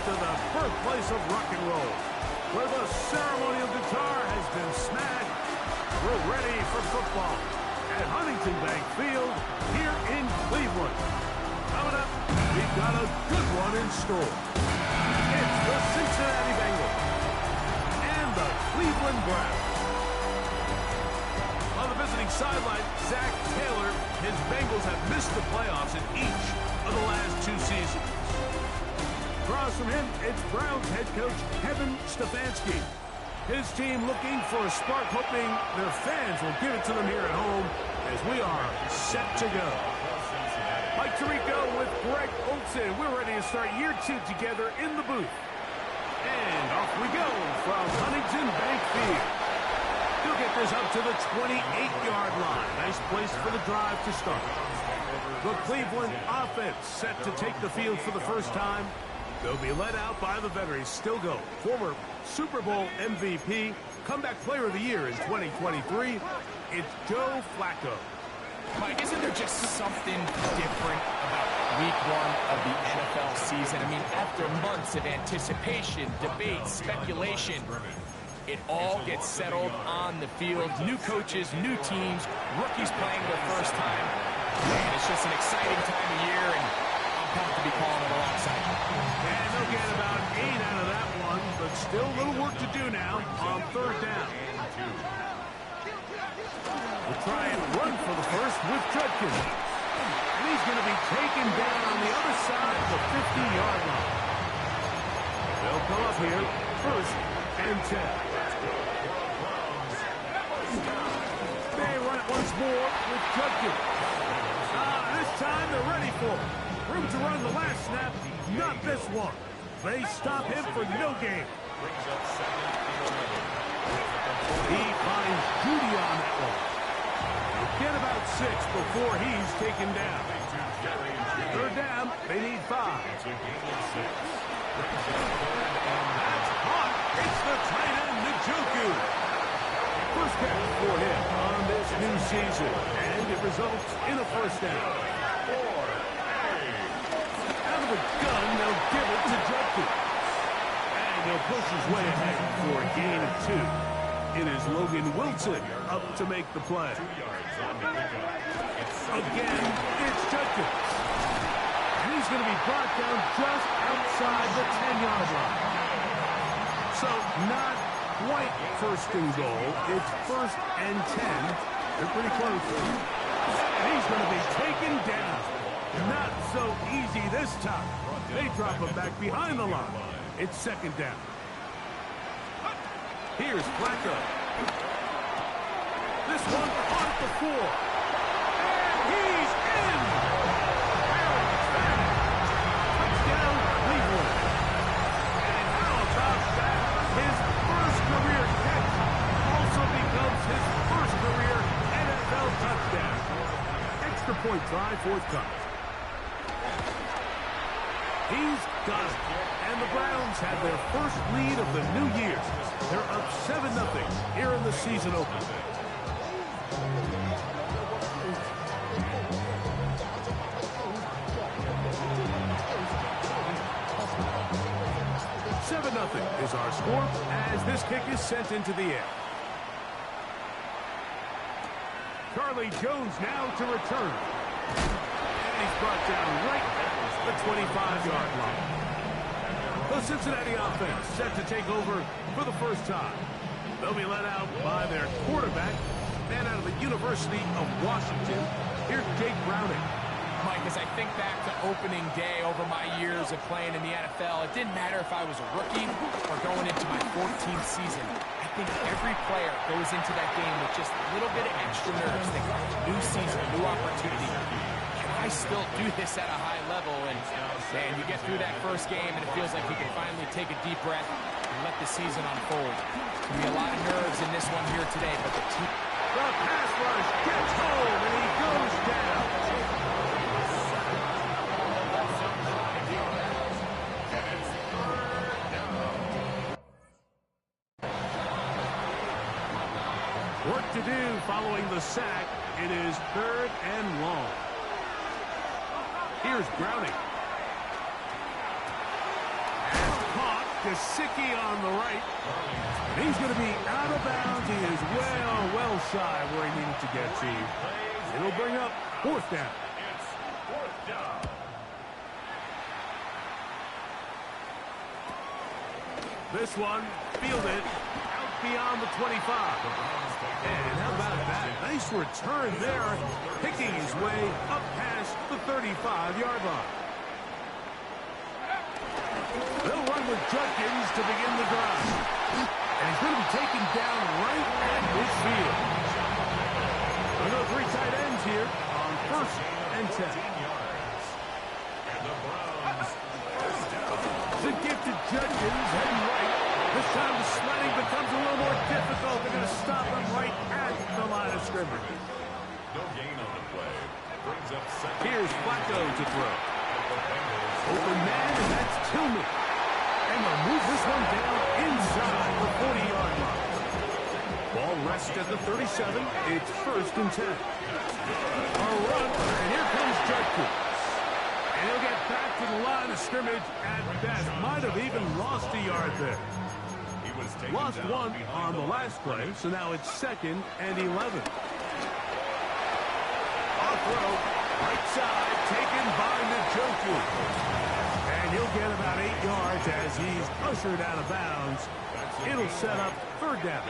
to the birthplace of rock and roll, where the ceremonial guitar has been smashed. We're ready for football at Huntington Bank Field here in Cleveland. Coming up, we've got a good one in store. It's the Cincinnati Bengals and the Cleveland Browns. On the visiting sideline, Zach Taylor, his Bengals have missed the playoffs in each of the last 2 seasons. Across from him, it's Browns head coach Kevin Stefanski. His team looking for a spark, hoping their fans will give it to them here at home as we are set to go. Mike Tirico with Greg Olsen. We're ready to start year 2 together in the booth. And off we go from Huntington Bank Field. He'll get this up to the 28-yard line. Nice place for the drive to start. The Cleveland offense set to take the field for the first time. They'll be led out by the veterans. Still go. Former Super Bowl MVP, comeback player of the year in 2023. It's Joe Flacco. Mike, isn't there just something different about week 1 of the NFL season? I mean, after months of anticipation, debate, speculation, it all gets settled on the field. New coaches, new teams, rookies playing their first time. Man, it's just an exciting time of year, and I'm pumped to be calling it alongside you. And they'll get about 8 out of that one, but still a little work to do now on 3rd down. We'll try and run for the first with Judkins. And he's going to be taken down on the other side of the 50-yard line. They'll come up here, 1st and 10. They run it once more with Judkins. This time they're ready for it. Room to run the last snap, not this one. They stop him for no gain. He finds Judy on that one. He'll get about 6 before he's taken down. 3rd down, they need 5. That's hot. It's the tight end, Njoku. First catch for him on this new season, and it results in a 1st down. Out of the gun, they'll give it to Judkins. And he'll push his way ahead for a gain of 2. It is Logan Wilson up to make the play. Again, it's Judkins. And he's going to be brought down just outside the 10-yard line. So not quite 1st and goal. It's 1st and 10. They're pretty close. And he's going to be taken down. Not so easy this time. They drop him back behind the line. It's 2nd down. Here's Flacco. This one on the 4. And he's in. Touchdown, Cleveland. And how about that? His first career catch also becomes his first career NFL touchdown. Extra point try, 4th cut. He's got it. And the Browns have their first lead of the new year. They're up 7-0 here in the season opener. Is our score as this kick is sent into the air. Charlie Jones now to return. And he's brought down right at the 25-yard line. The Cincinnati offense set to take over for the first time. They'll be led out by their quarterback, man out of the University of Washington. Here's Jake Browning. Mike, as I think back to opening day over my years of playing in the NFL, it didn't matter if I was a rookie or going into my 14th season. I think every player goes into that game with just a little bit of extra nerves. They got a new season, a new opportunity. Can I still do this at a high level? And you get through that first game, and it feels like you can finally take a deep breath and let the season unfold. There's going to be a lot of nerves in this one here today, but the team... The pass rush gets home, and he goes down. Work to do following the sack. It is 3rd and long. Here's Browning. And Gesicki on the right. And he's going to be out of bounds. He is well shy where he needed to get to. It'll bring up fourth down. This one fielded out beyond the 25. And how about that? Nice return there, picking his way up past the 35-yard line. They'll run with Judkins to begin the drive. And he's going to be taken down right at midfield. We'll go three tight ends here on 1st and 10. The gifted Judkins heading right. This time the sledding becomes a little more difficult. They're going to stop him right at the line of scrimmage. No gain on the play. Brings up second. Here's Flacco to throw. Open man, and that's Tillman. And they'll move this one down inside the 40-yard line. Ball rests at the 37. It's 1st and 10. A run, and here comes Judkins. And he'll get back to the line of scrimmage at best. Might have even lost a yard there. Lost one on the last play, so now it's 2nd and 11. Off throw, right side, taken by Njoku. And he'll get about 8 yards as he's ushered out of bounds. It'll set up 3rd down.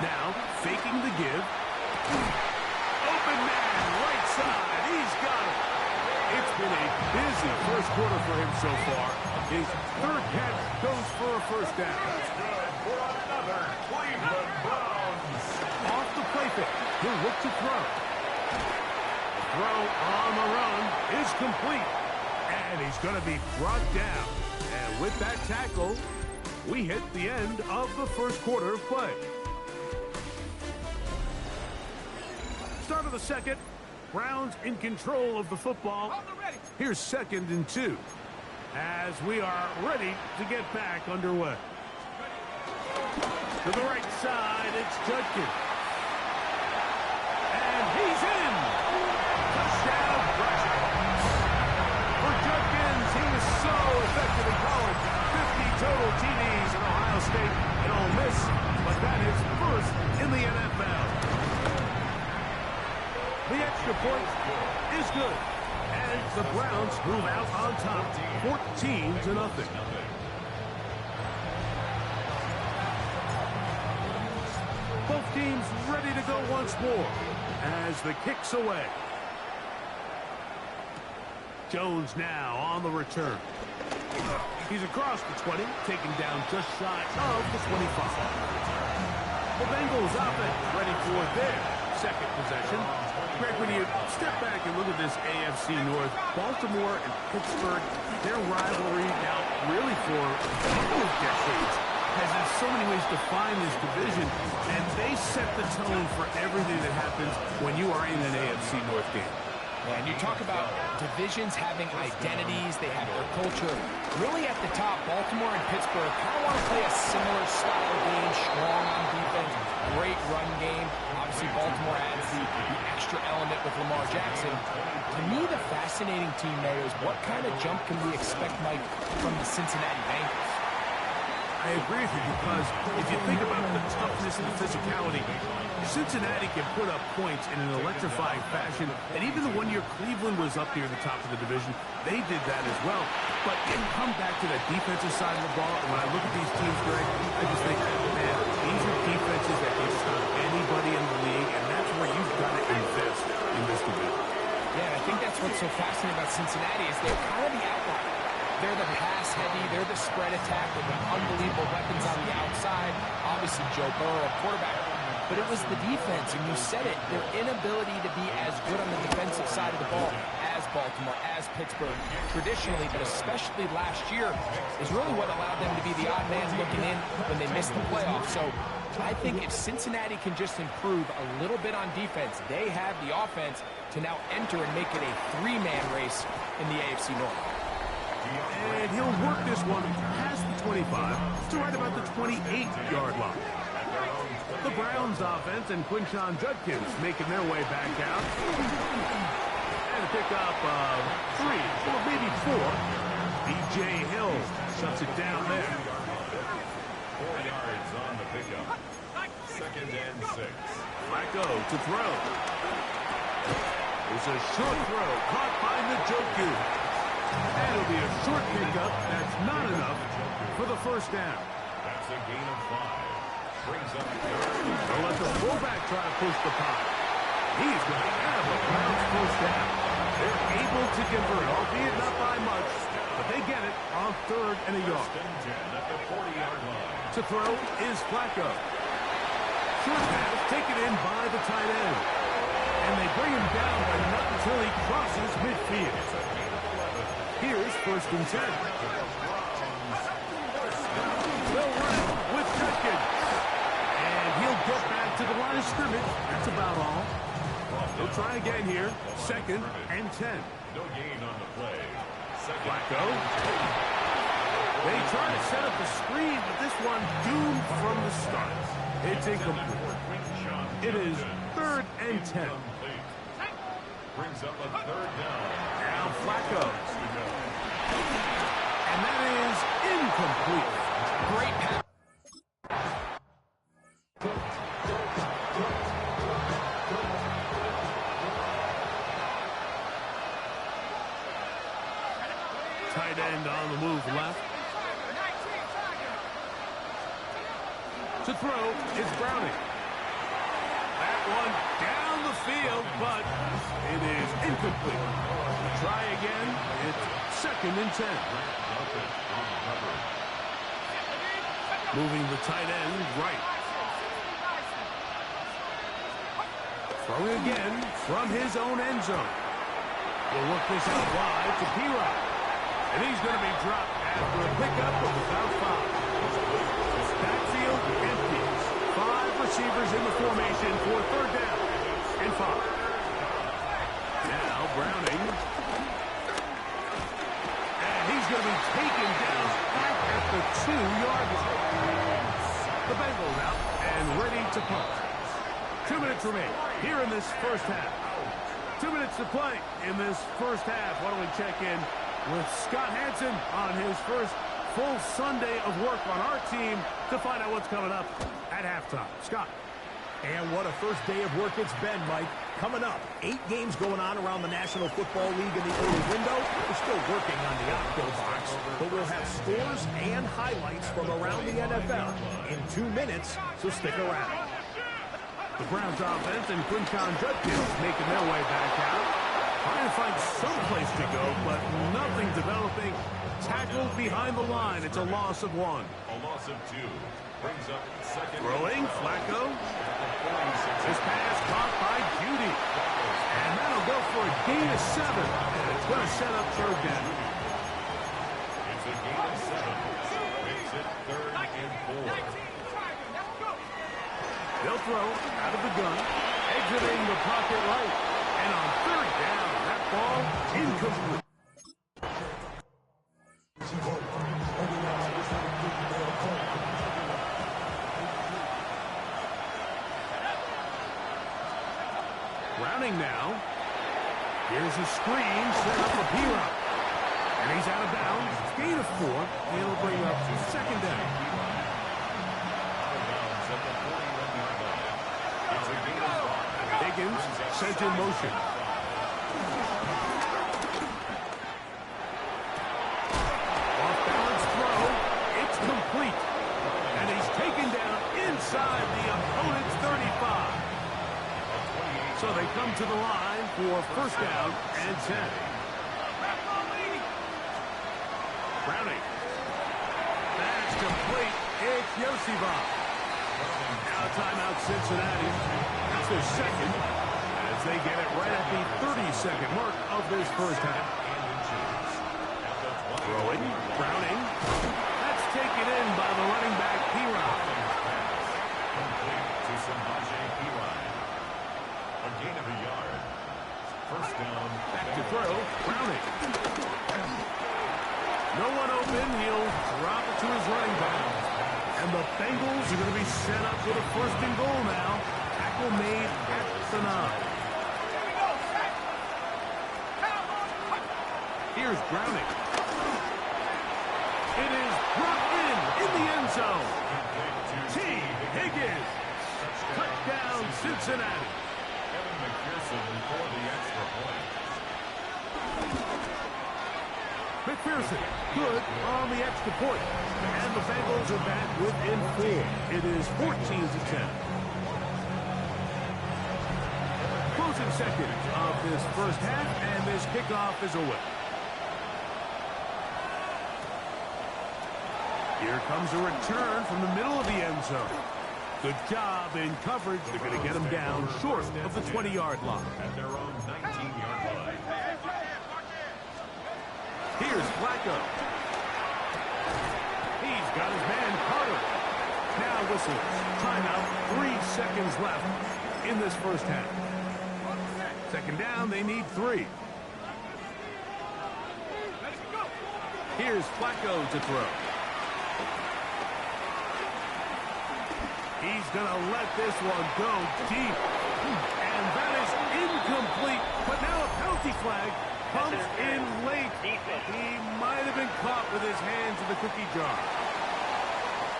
Now, faking the give. Open man, right side, he's got it. It's been a busy first quarter for him so far. His 3rd catch goes for a 1st down. That's good for another Cleveland Browns. Off the play fake, he'll look to throw. Throw on the run is complete. And he's going to be brought down. And with that tackle, we hit the end of the first quarter of play. Start of the second. Browns in control of the football. Here's 2nd and 2 as we are ready to get back underway. To the right side, it's Judkins. And he's in. Touchdown, Browns. For Judkins, he was so effective in college. 50 total TDs in Ohio State and Ole Miss, but that is 1st in the NFL. The extra point is good. And the Browns move out on top, 14-0. Both teams ready to go once more as the kick's away. Jones now on the return. He's across the 20, taken down just shy of the 25. The Bengals offense ready for their 2nd possession. Greg, when you step back and look at this AFC North, Baltimore and Pittsburgh, their rivalry now really for a couple of decades has in so many ways defined this division, and they set the tone for everything that happens when you are in an AFC North game. And you talk about divisions having identities, they have their culture. Really at the top, Baltimore and Pittsburgh kind of want to play a similar style of game, strong on defense, great run game. Obviously, Baltimore adds the extra element with Lamar Jackson. To me, the fascinating team there is what kind of jump can we expect, Mike, from the Cincinnati Bengals? I agree with you because if you think about the toughness and the physicality, Cincinnati can put up points in an electrifying fashion. And even the one year Cleveland was up near the top of the division, they did that as well. But it come back to that defensive side of the ball. And when I look at these teams, Greg, I just think, man, these are defenses that can stop anybody in the league. And that's where you've got to invest in this division. Yeah, I think that's what's so fascinating about Cincinnati is they're kind of the outlier. They're the pass-heavy, they're the spread attack with unbelievable weapons on the outside. Obviously, Joe Burrow, quarterback. But it was the defense, and you said it, their inability to be as good on the defensive side of the ball as Baltimore, as Pittsburgh, traditionally, but especially last year, is really what allowed them to be the odd man looking in when they missed the playoffs. So I think if Cincinnati can just improve a little bit on defense, they have the offense to now enter and make it a 3-man race in the AFC North. And he'll work this one past the 25 to right about the 28-yard line. The Browns offense and Quinshon Judkins making their way back out. And a pickup of 3, or maybe 4. B.J. Hill shuts it down there. 4 yards on the pickup. 2nd and 6. Flacco to throw. It's a short throw caught by Njoku. And it'll be a short pickup. That's not enough for the first down. That's a gain of 5. Brings up 3rd. They'll let the fullback try to push the pop. He's going to have a Browns first down. They're able to convert, albeit not by much, but they get it on 3rd and a yard. 10 at the 40-yard line. To throw is Flacco. Short pass taken in by the tight end. And they bring him down, but not until he crosses midfield. Here's 1st and 10. They'll run it with Judkins. And he'll get back to the line of scrimmage. That's about all. They'll try again here. 2nd and 10. No gain on the play. Flacco. They try to set up a screen, but this one doomed from the start. It's incomplete. It is 3rd and 10. Brings up a 3rd down. Now Flacco. And that is incomplete. Great pass. Tight end on the move left. To throw is Browning. That one down the field, but it is incomplete. Try again. It's 2nd and 10. Moving the tight end right. Throwing again from his own end zone. We'll look this out wide to P-Rock. And he's going to be dropped after a pickup of about 5. Backfield empties. 5 receivers in the formation for 3rd down and 5. Now Browning. And he's going to be taken down back at the 2-yard line. The Bengals out and ready to punt. 2 minutes remain here in this first half. 2 minutes to play in this first half. Why don't we check in with Scott Hanson on his first full Sunday of work on our team to find out what's coming up at halftime. Scott. And what a first day of work it's been, Mike. Coming up, 8 games going on around the National Football League in the early window. We're still working on the outfield box, but we'll have scores and highlights from around the NFL in 2 minutes, so stick around. The Browns offense and Quinton Judkins making their way back out. Trying to find some place to go, but nothing developing. Tackled behind the line. It's a loss of 1. A loss of 2. Brings up 2nd. Throwing, Flacco. This pass caught by Judy. And that'll go for a gain of 7. And it's going to set up 3rd down. It's a gain of 7. Makes it 3rd and 4. They'll throw out of the gun. Exiting the pocket right. And on 3rd down, that ball incomplete. Browning now. Here's a screen set up for P-Rock. And he's out of bounds. Gain of 4. And it'll bring up 2nd down. Higgins sent in motion. Off-balance throw. It's complete. And he's taken down inside the opponent's 35. So they come to the line for 1st down and 10. Browning. That's complete. It's Yosibov. Now timeout Cincinnati. That's their 2nd as they get it right at the 30-second mark of this first half. Throwing. Browning. That's taken in by the running back P-Rock. To Samaje P-Rock. A gain of a yard. 1st down. Back to throw. Browning. No one open. He'll drop it to his running back. And the Bengals are going to be set up with a 1st and goal now. Tackle made at the 9. Here's Browning. It is brought in the end zone. T. Higgins. Touchdown, Cincinnati. Kevin McPherson for the extra point. McPherson, good on the extra point. And the Bengals are back within 4. It is 14-10. Closing seconds of this first half, and this kickoff is away. Here comes a return from the middle of the end zone. Good job in coverage. They're going to get him down short of the 20-yard line. At their own 19-yard line. Here's Flacco. He's got his man Carter. Now whistles. Timeout. 3 seconds left in this first half. Second down, they need 3. Here's Flacco to throw. He's going to let this one go deep. And that is incomplete. But now a penalty flag comes in late. He might have been caught with his hands in the cookie jar.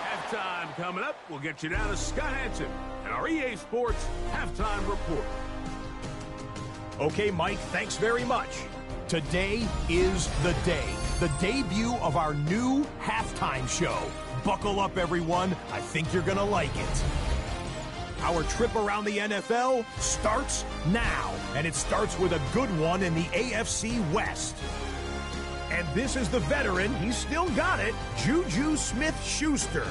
Halftime coming up. We'll get you down to Scott Hanson and our EA Sports Halftime Report. Okay, Mike, thanks very much. Today is the day. The debut of our new halftime show. Buckle up, everyone. I think you're going to like it. Our trip around the NFL starts now, and it starts with a good one in the AFC West. And this is the veteran, he's still got it, Juju Smith-Schuster.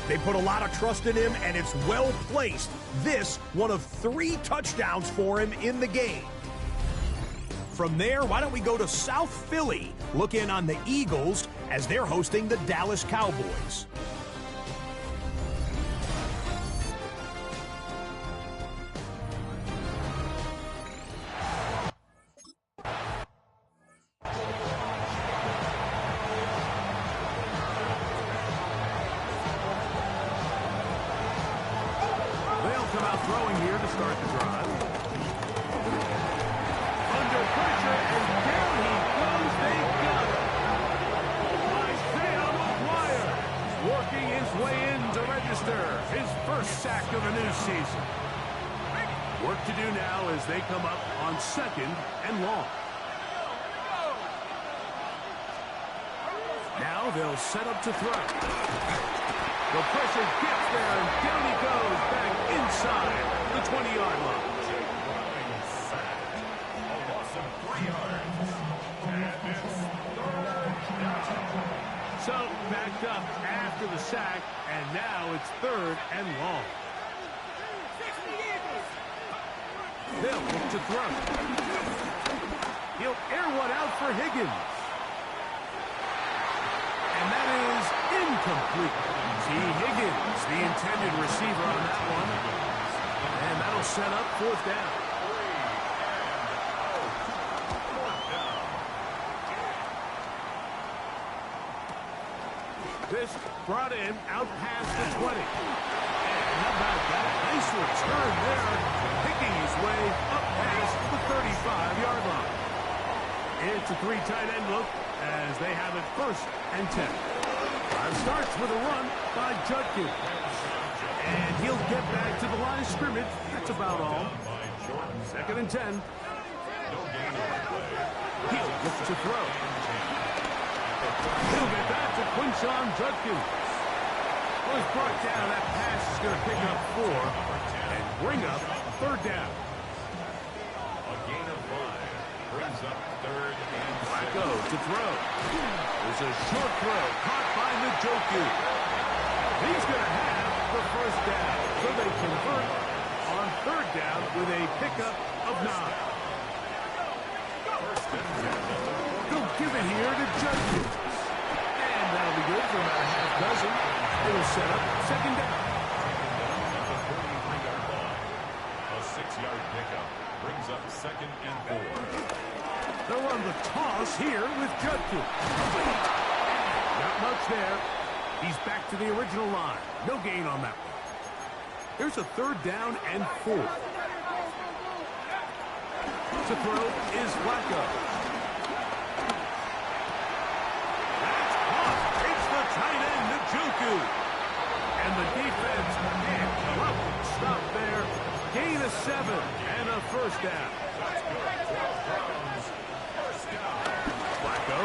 They put a lot of trust in him, and it's well placed. This, one of 3 touchdowns for him in the game. From there, why don't we go to South Philly, look in on the Eagles as they're hosting the Dallas Cowboys. They'll come out throwing here to start the drive. Under pressure, and down he goes. They got it. Isaiah McGuire working his way in to register his first sack of the new season. Work to do now as they come up on 2nd and long. Now they'll set up to throw. The pressure gets there, and down he goes back inside the 20-yard line. A loss of 3 yards. And it's 3rd down. So backed up after the sack, and now it's 3rd and long. They'll look to throw. He'll air one out for Higgins. And that is incomplete. T. Higgins, the intended receiver on that one. And that'll set up 4th down. This brought in out past the 20. And how about that? Nice return there, picking his way up past the 35-yard line. It's a 3 tight end look as they have it 1st and 10. Drive starts with a run by Judkins. And he'll get back to the line of scrimmage. That's about all. 2nd and 10. He'll look to throw. He'll get back to Quinshon Judkins. Was brought down. That pass is going to pick up 4 and bring up 3rd down. A gain of 5 brings up 3rd and 6. Flacco to throw. There's a short throw caught by Njoku. He's going to have the 1st down. So they convert on 3rd down with a pickup of 9. They'll give it here to Judkins. And that'll be good for about a half dozen. It'll set up 2nd down. A 6-yard pickup brings up 2nd and 4. They'll run the toss here with Judkins. Not much there. He's back to the original line. No gain on that one. Here's a 3rd down and 4. To throw is Flacco. That's caught And the defense can't stop there. Gain of 7 and a first down. Flacco.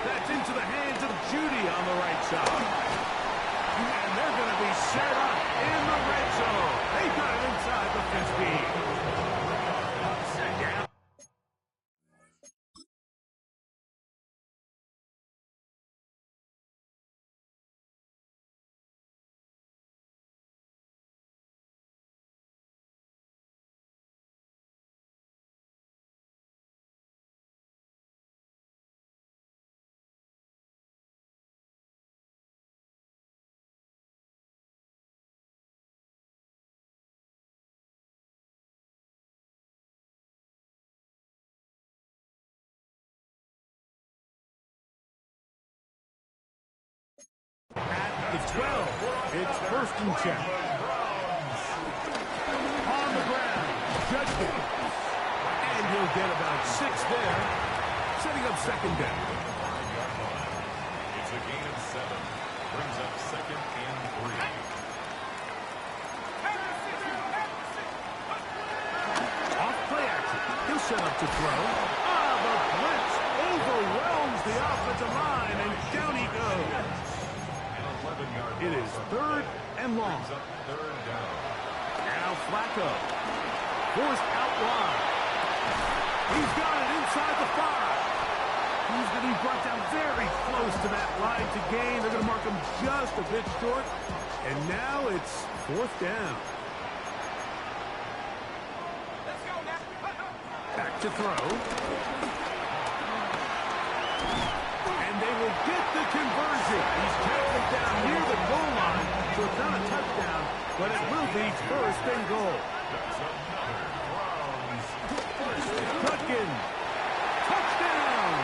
That's into the hands of Judy on the right side. And they're going to be set up in the red zone. They got it inside the 15. At the 12, it's first and 10. On the ground, Judkins. And he'll get about 6 there, setting up second down. It's a gain of 7. Brings up second and 3. Off play action. He'll set up to throw. The blitz overwhelms the offensive line, and down he goes. It is third and long. Now Flacco. Forced out wide. He's got it inside the 5. He's going to be brought down very close to that line to gain. They're going to mark him just a bit short. And now it's fourth down. Back to throw. And they will get the conversion. He's tackled down near the goal line, so it's not a touchdown, but it will be first and goal. Judkins. Touchdown.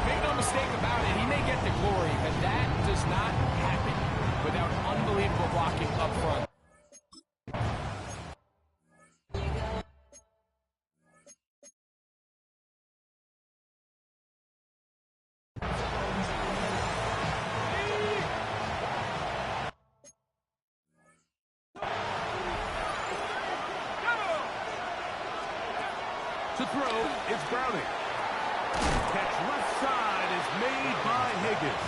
Make no mistake about it, he may get the glory, but that does not happen without unbelievable blocking up front. To throw, it's Browning. Catch left side is made by Higgins.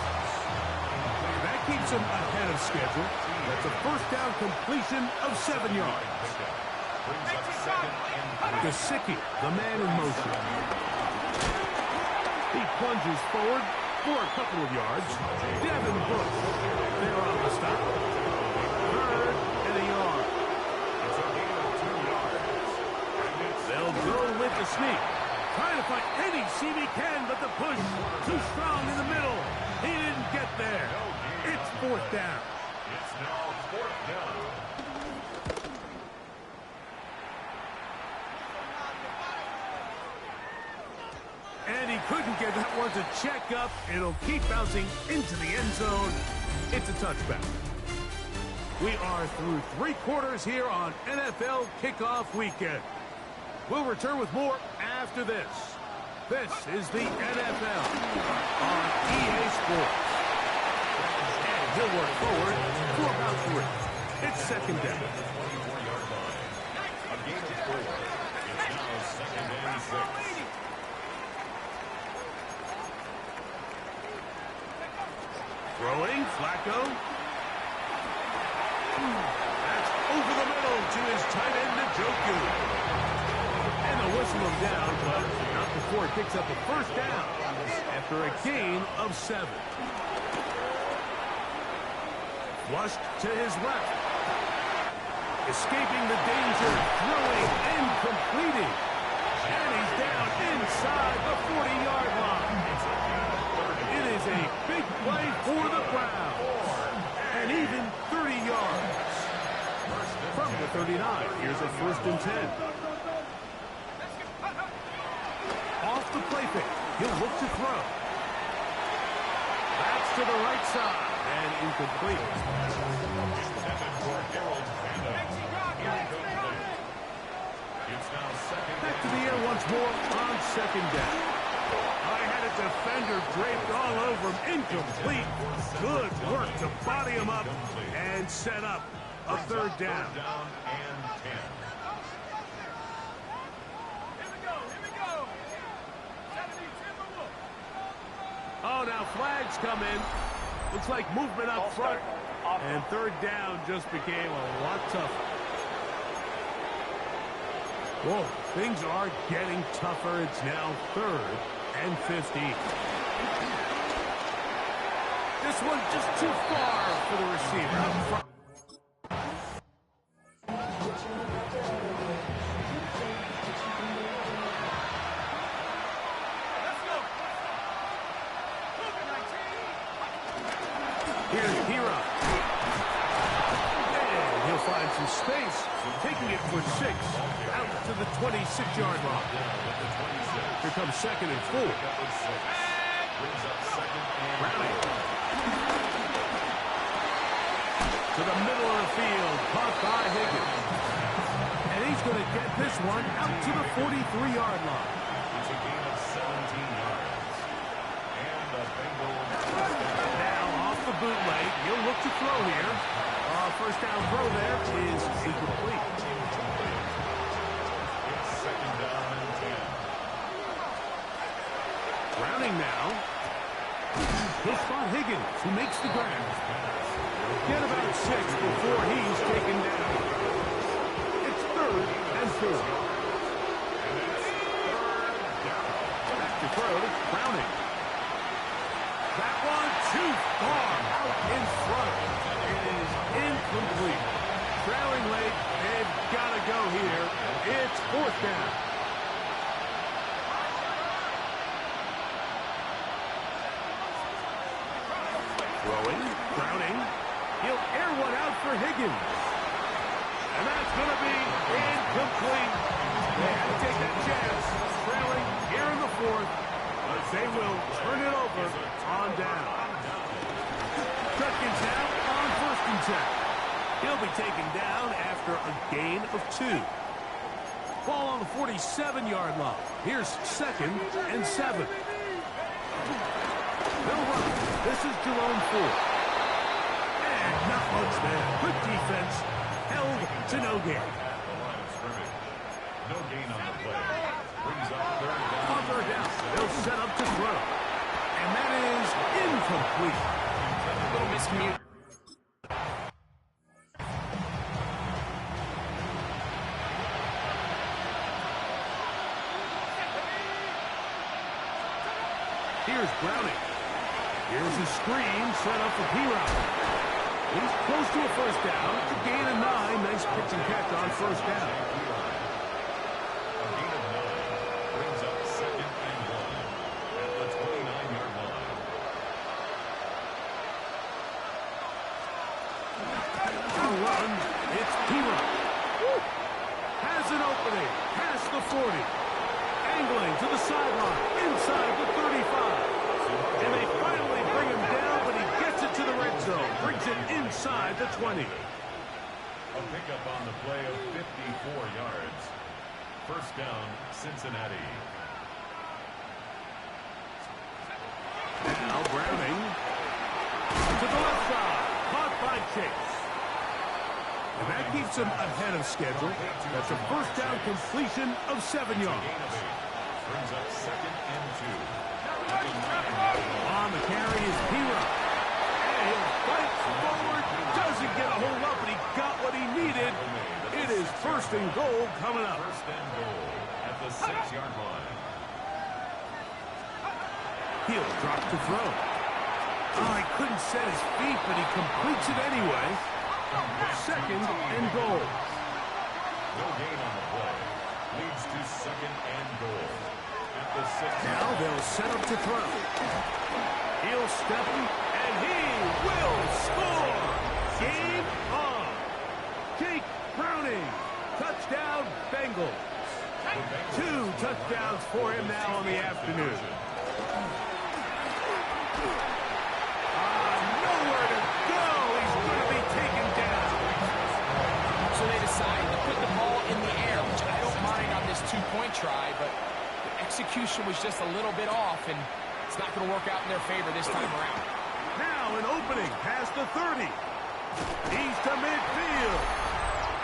That keeps him ahead of schedule. That's a first down completion of 7 yards. Gesicki, the man in motion. He plunges forward for a couple of yards. Devin Bush, there on the stop. Third and a yard. They'll go with the sneak. Trying to find any seam he can, but the push too strong in the middle. He didn't get there. It's fourth down. It's now fourth down. And he couldn't get that one to check up. It'll keep bouncing into the end zone. It's a touchback. We are through 3 quarters here on NFL Kickoff Weekend. We'll return with more after this. This is the NFL on EA Sports. And he'll work forward for about 3. It's second down. 24-yard line. A gain of 4. It's now second and 6. Throwing, Flacco. That's over the middle to his tight end, Njoku. And they'll whistle him down, but not before he picks up a first down after a gain of 7. Flushed to his left. Escaping the danger, throwing and completing. And he's down inside the 40-yard line. It is a big play for the Browns. And even 30 yards. From the 39, here's a first and 10. Off the play fake. He'll look to throw. That's to the right side. And incomplete. Intended for Harold Panda. Incomplete. It's now Back to the air once more on second down. I had a defender draped all over him. Incomplete. Good work to body him up and set up a third down. And 10. Oh, now flags come in. Looks like movement up front. And third down just became a lot tougher. Whoa, things are getting tougher. It's now 3rd and 15. This one just too far for the receiver up front. Here's Hira. And he'll find some space, taking it for 6, out to the 26-yard line. Here comes 2nd and 4. Browning. To the middle of the field, caught by Higgins. And he's going to get this one out to the 43-yard line. It's a gain of 17 yards. And the Bengals. Now off the bootleg, he'll look to throw here. First down throw there is incomplete. It's 2nd down and 10. Browning now. He'll spot Higgins, who makes the grab. Get about 6 before he's taken down. It's 3rd and 4. Back to throw, Browning. That one too far out in front. It is incomplete. Trailing late, they've got to go here. It's 4th down. Throwing, Browning. He'll air one out for Higgins. And that's going to be incomplete. They had to take that chance. Trailing here in the 4th. But they will turn it over on down. Judkins now on 1st and 10. He'll be taken down after a gain of 2. Ball on the 47-yard line. Here's 2nd and 7. They'll run. This is Jerome Ford. And not much there. Good defense. Held to no gain. At the line of scrimmage. No gain on the play. Brings up 3rd down. On 3rd down, they'll set up to throw. And that is incomplete. A little miscommunication. Here's Browning. Here's a screen set up for P-Rock. He's close to a 1st down. To gain a 9. Nice pitch and catch on 1st down. A gain of 9. Brings up 2nd and 1. At the 29-yard line. On a run, it's P-Rock. Has an opening. Past the 40. Angling to the sideline. Inside the 35. And they finally bring him down, but he gets it to the red zone. Brings it inside the 20. A pickup on the play of 54 yards. 1st down, Cincinnati. Now Browning to the left side. Caught by Chase. And that keeps him ahead of schedule. That's a 1st down completion of 7 yards. Gain of 8. Brings up 2nd and 2. On the carry is P-Rock. And he'll fight forward. Doesn't get a hold up, but he got what he needed. It is 1st and goal coming up. 1st and goal at the 6-yard line. He'll drop to throw. Oh, he couldn't set his feet, but he completes it anyway. 2nd and goal. No gain on the play. Leads to 2nd and goal. At the 6th. Now they'll set up to throw. He'll step, and he will score. Game on. Jake Browning. Touchdown, Bengals. 2 touchdowns for him now on the afternoon. Nowhere to go. He's going to be taken down. So they decided to put the ball in the air, which I don't mind on this 2 three-point try, but the execution was just a little bit off, and it's not going to work out in their favor this time around. Now an opening past the 30. He's to midfield.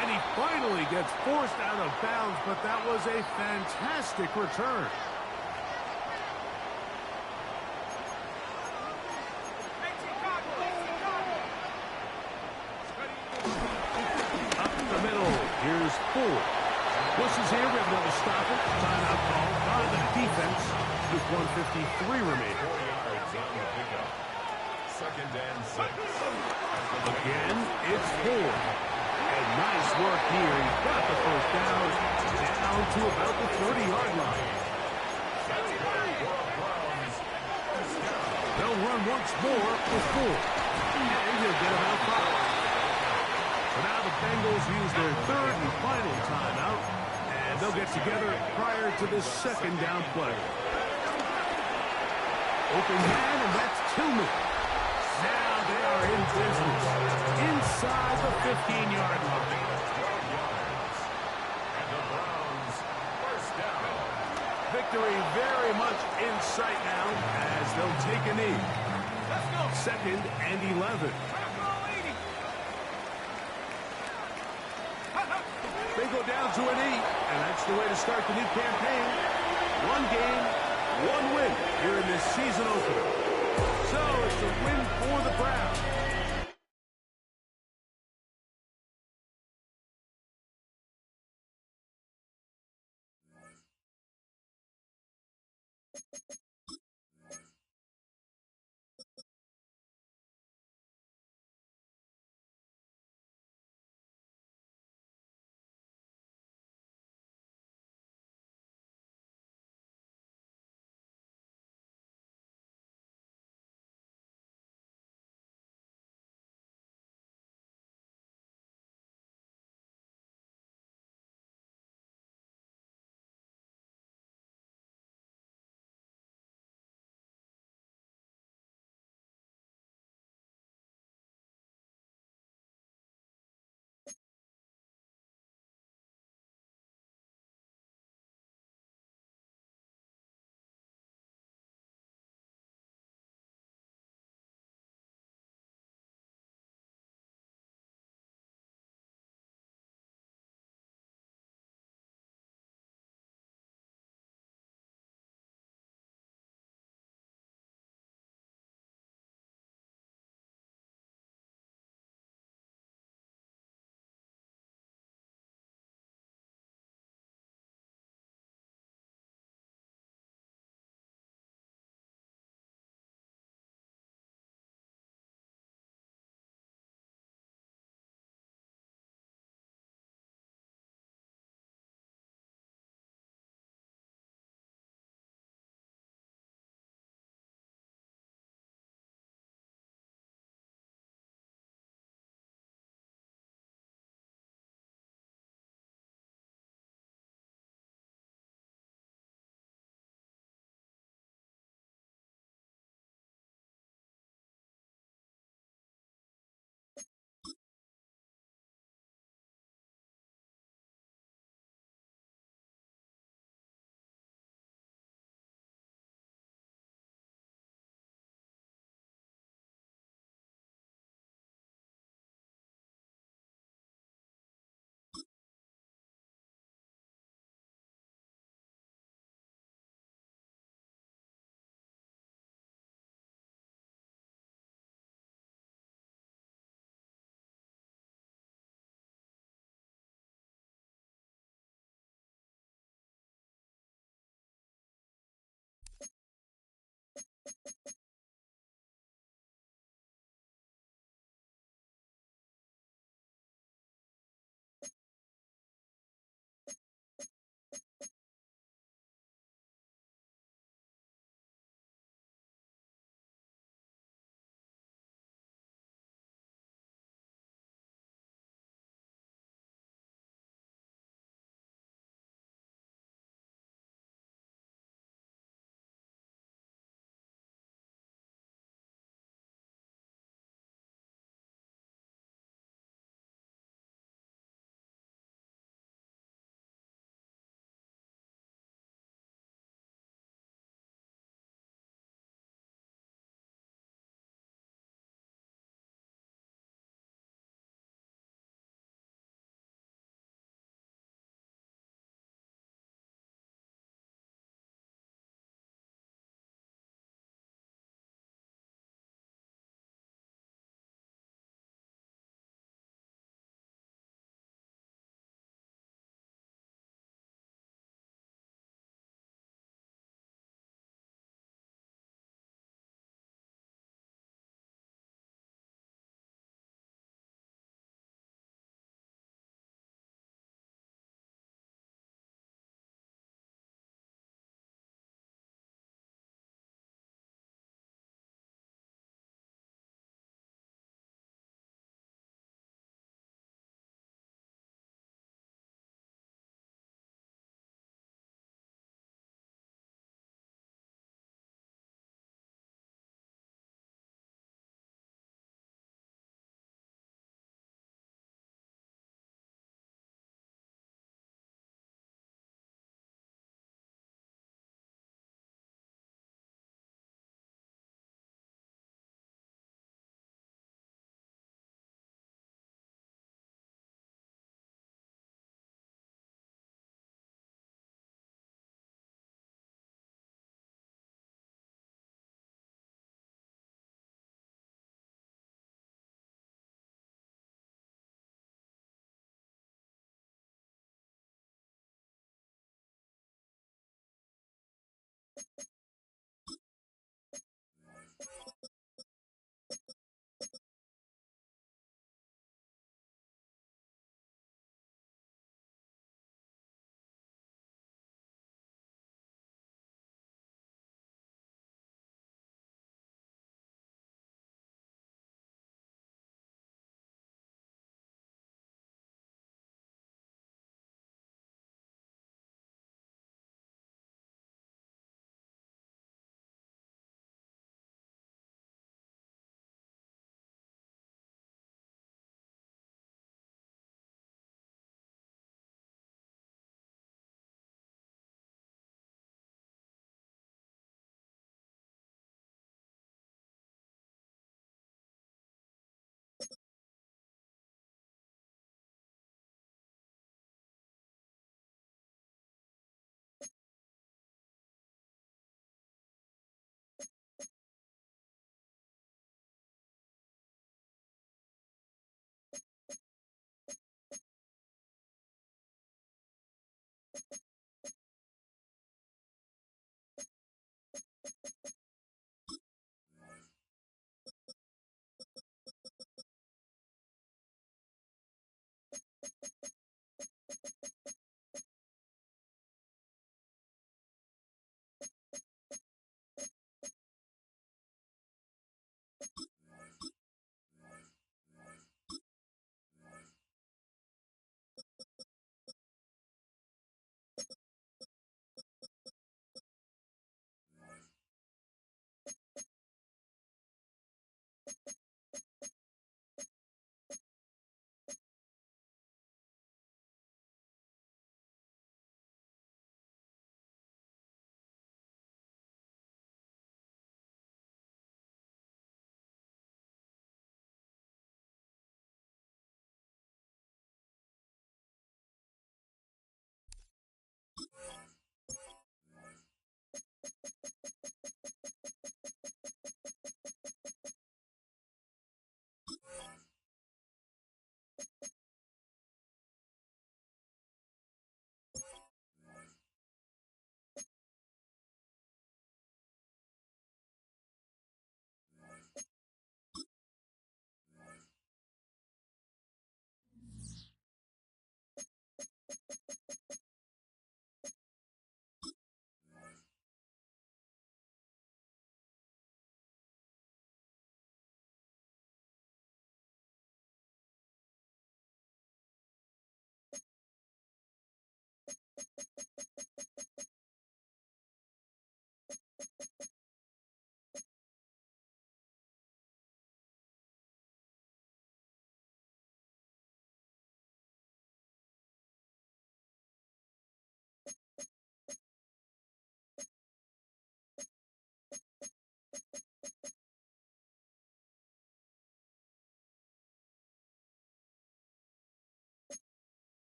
And he finally gets forced out of bounds, but that was a fantastic return. Up the middle, here's Ford. Bush is here, we have another stopper. Timeout call by the defense with 1:53 remaining. 4 yards on the pickup. Second and 6. Again, it's Ford. And nice work here. He's got the first down to about the 30-yard line. They'll run once more with Ford. And he'll get about 5. So now the Bengals use their third and final timeout. And they'll get together prior to this second down play. Open man, and that's Tillman. Now they are in business inside the 15-yard line. And the Browns first down. Victory very much in sight now as they'll take a knee. Second and 11. They go down to a knee, and that's the way to start the new campaign. One game, one win here in this season opener. So it's a win for the Browns.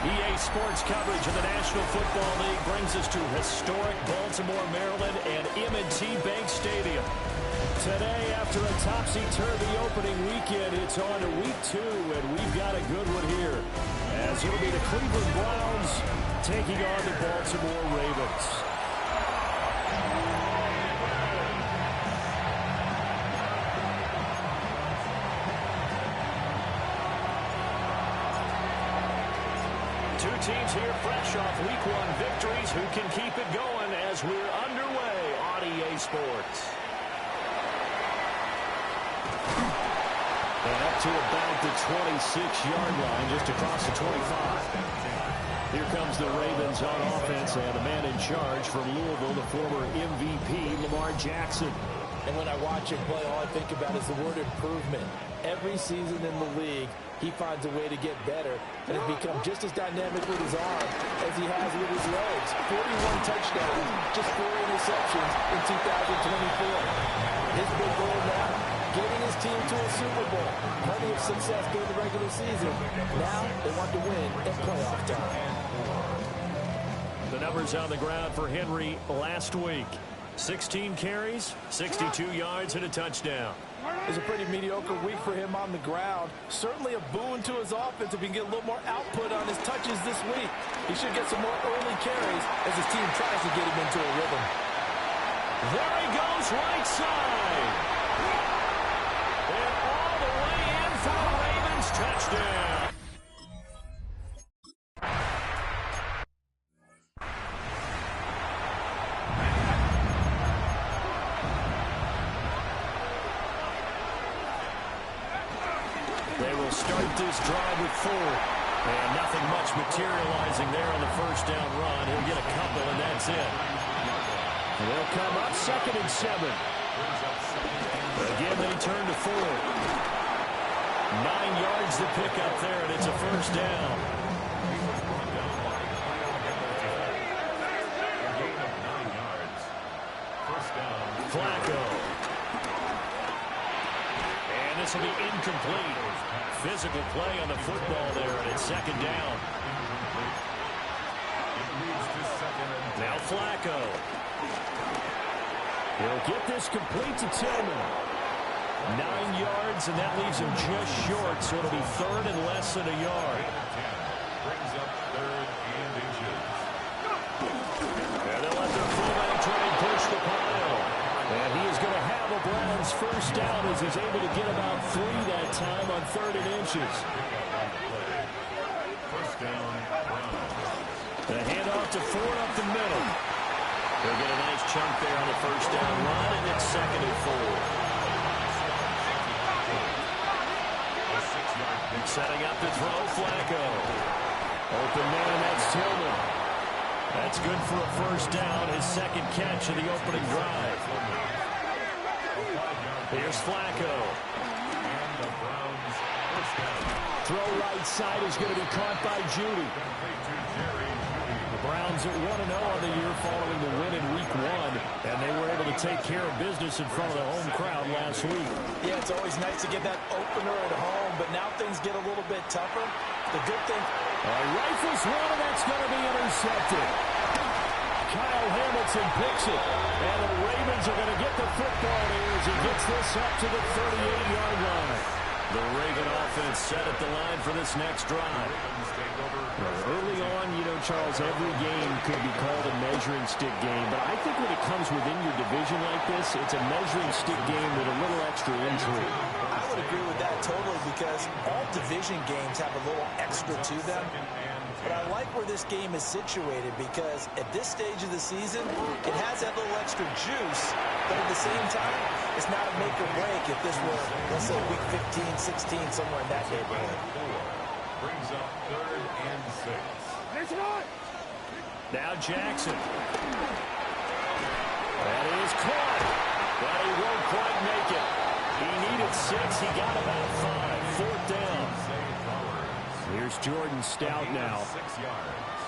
EA Sports coverage of the National Football League brings us to historic Baltimore, Maryland, and M&T Bank Stadium. Today, after a topsy-turvy opening weekend, it's on to week 2, and we've got a good one here, as it'll be the Cleveland Browns taking on the Baltimore Ravens. Two teams here fresh off Week 1 victories. Who can keep it going as we're underway on EA Sports? And up to about the 26-yard line, just across the 25. Here comes the Ravens on offense, and the man in charge from Louisville, the former MVP, Lamar Jackson. And when I watch him play, all I think about is the word improvement. Every season in the league, he finds a way to get better and has become just as dynamic with his arm as he has with his legs. 41 touchdowns, just 4 interceptions in 2024. His big goal now, getting his team to a Super Bowl. Plenty of success during the regular season. Now they want to win at playoff time. The numbers on the ground for Henry last week. 16 carries, 62 yards, and a touchdown. It's a pretty mediocre week for him on the ground. Certainly a boon to his offense if he can get a little more output on his touches this week. He should get some more early carries as his team tries to get him into a rhythm. There he goes, right side. And all the way in for the Ravens touchdown. They will start this drive with 4. And nothing much materializing there on the first down run. He'll get a couple, and that's it. And they'll come up 2nd and 7. Again, they turn to 4. 9 yards to pick up there, and it's a first down. Flacco. And this will be incomplete. Physical play on the football there, and it's 2nd down. Now Flacco. He'll get this complete to Tillman. 9 yards, and that leaves him just short, so it'll be 3rd and less than a yard. Brings up 3rd and inches. And they'll let their fullback try and push the pile. And he is going to have a Browns first down as he's able to get about 3 that time on 3rd and inches. First down, Browns. The handoff to Ford up the middle. They'll get a nice chunk there on the first down run, and it's 2nd and 4. Setting up to throw, Flacco. Open man, that's Tillman. That's good for a first down, his 2nd catch of the opening drive. Here's Flacco. And the Browns first down. Throw right side is going to be caught by Judy. The Browns at 1-0 on the year following the win in Week 1, and they were able to take care of business in front of the home crowd last week. Yeah, it's always nice to get that opener at home, but now things get a little bit tougher. The good thing... Rifles one, and that's going to be intercepted. Kyle Hamilton picks it, and the Ravens are going to get the football here as he gets this up to the 38-yard line. The Raven offense set at the line for this next drive. Early on, you know, Charles, every game could be called a measuring stick game, but I think when it comes within your division like this, it's a measuring stick game with a little extra intrigue. I would agree with that totally because all division games have a little extra to them. But I like where this game is situated because at this stage of the season, it has that little extra juice, but at the same time, it's not a make or break if this were, let's say, week 15, 16, somewhere in that neighborhood. Brings up 3rd and 6. Now Jackson. That is caught, but he won't quite make it. He needed 6. He got about 5. 4th down. Here's Jordan Stout now. 6 yards.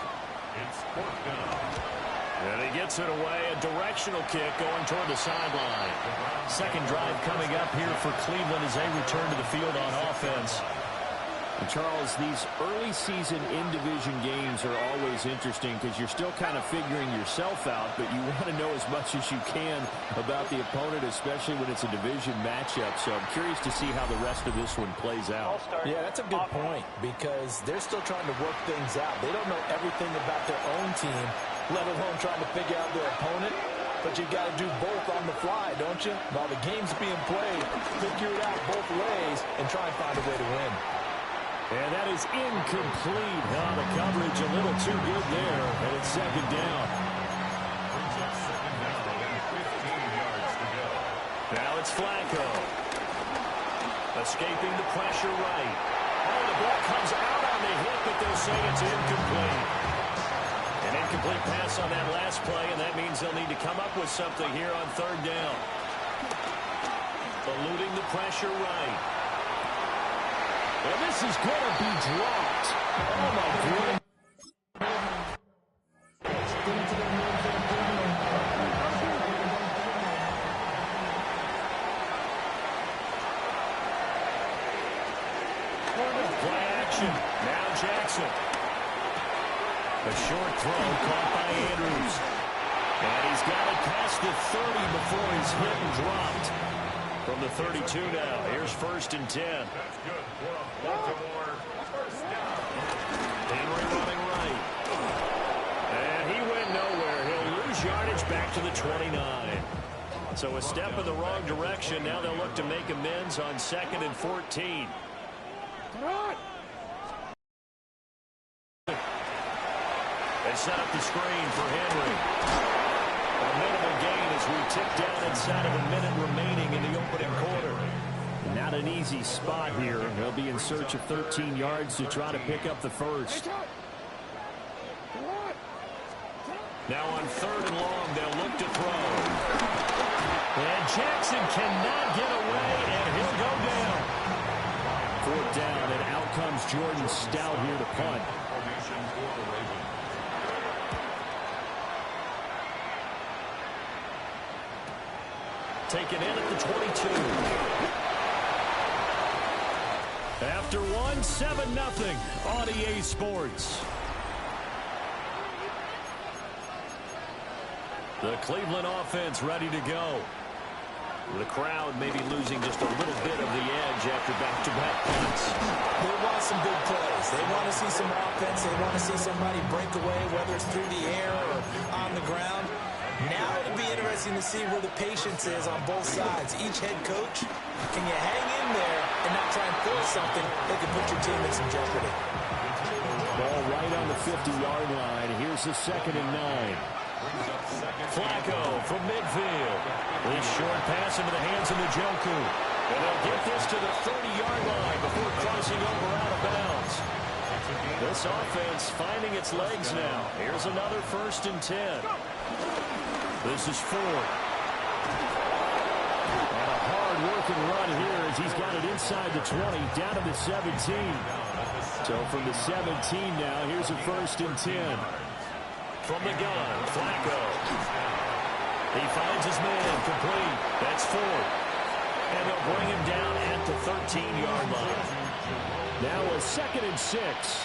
It's 4th down. And he gets it away. A directional kick going toward the sideline. 2nd drive coming up here for Cleveland as they return to the field on offense. And Charles, these early season in-division games are always interesting because you're still kind of figuring yourself out, but you want to know as much as you can about the opponent, especially when it's a division matchup. So I'm curious to see how the rest of this one plays out. Yeah, that's a good point because they're still trying to work things out. They don't know everything about their own team, let alone trying to figure out their opponent. But you've got to do both on the fly, don't you? While the game's being played, figure it out both ways and try and find a way to win. And that is incomplete. The coverage a little too good there, and it's 2nd down. Brings up 2nd down and 15 yards to go. Now it's Flacco. Escaping the pressure right. Oh, the ball comes out on the hit, but they'll say it's incomplete. An incomplete pass on that last play, and that means they'll need to come up with something here on 3rd down. Eluding the pressure right. And this is going to be dropped. Oh, my God. Play action. Now Jackson. A short throw caught by Andrews. And he's got it past the 30 before he's hit and dropped. From the 32 now, here's 1st and 10. That's good for a Baltimore first down. Henry running right. And he went nowhere. He'll lose yardage back to the 29. So a step in the wrong direction. Now they'll look to make amends on 2nd and 14. They set up the screen for Henry. A minimal gain as we tick down inside of a minute remaining in the opening quarter. Not an easy spot here. They'll be in search of 13 yards to try to pick up the first. Now on 3rd and long, they'll look to throw. And Jackson cannot get away, and he'll go down. 4th down, and out comes Jordan Stout here to punt. Formation for the Ravens. Taken in at the 22. After one, 7-0 on EA Sports. The Cleveland offense ready to go. The crowd maybe losing just a little bit of the edge after back-to-back punts. They want some big plays. They want to see some offense. They want to see somebody break away, whether it's through the air or on the ground. Now it'll be interesting to see where the patience is on both sides. Each head coach, can you hang in there and not try and force something that can put your team in some jeopardy? Ball right on the 50-yard line. Here's the 2nd and 9. Flacco from midfield. This short pass into the hands of Njoku. And they'll get this to the 30-yard line before crossing over out of bounds. This offense finding its legs now. Here's another 1st and 10. This is Ford. And a hard-working run here as he's got it inside the 20, down to the 17. So from the 17 now, here's a 1st and 10. From the gun, Flacco. He finds his man complete. That's Ford. And they'll bring him down at the 13-yard line. Now a 2nd and 6. It's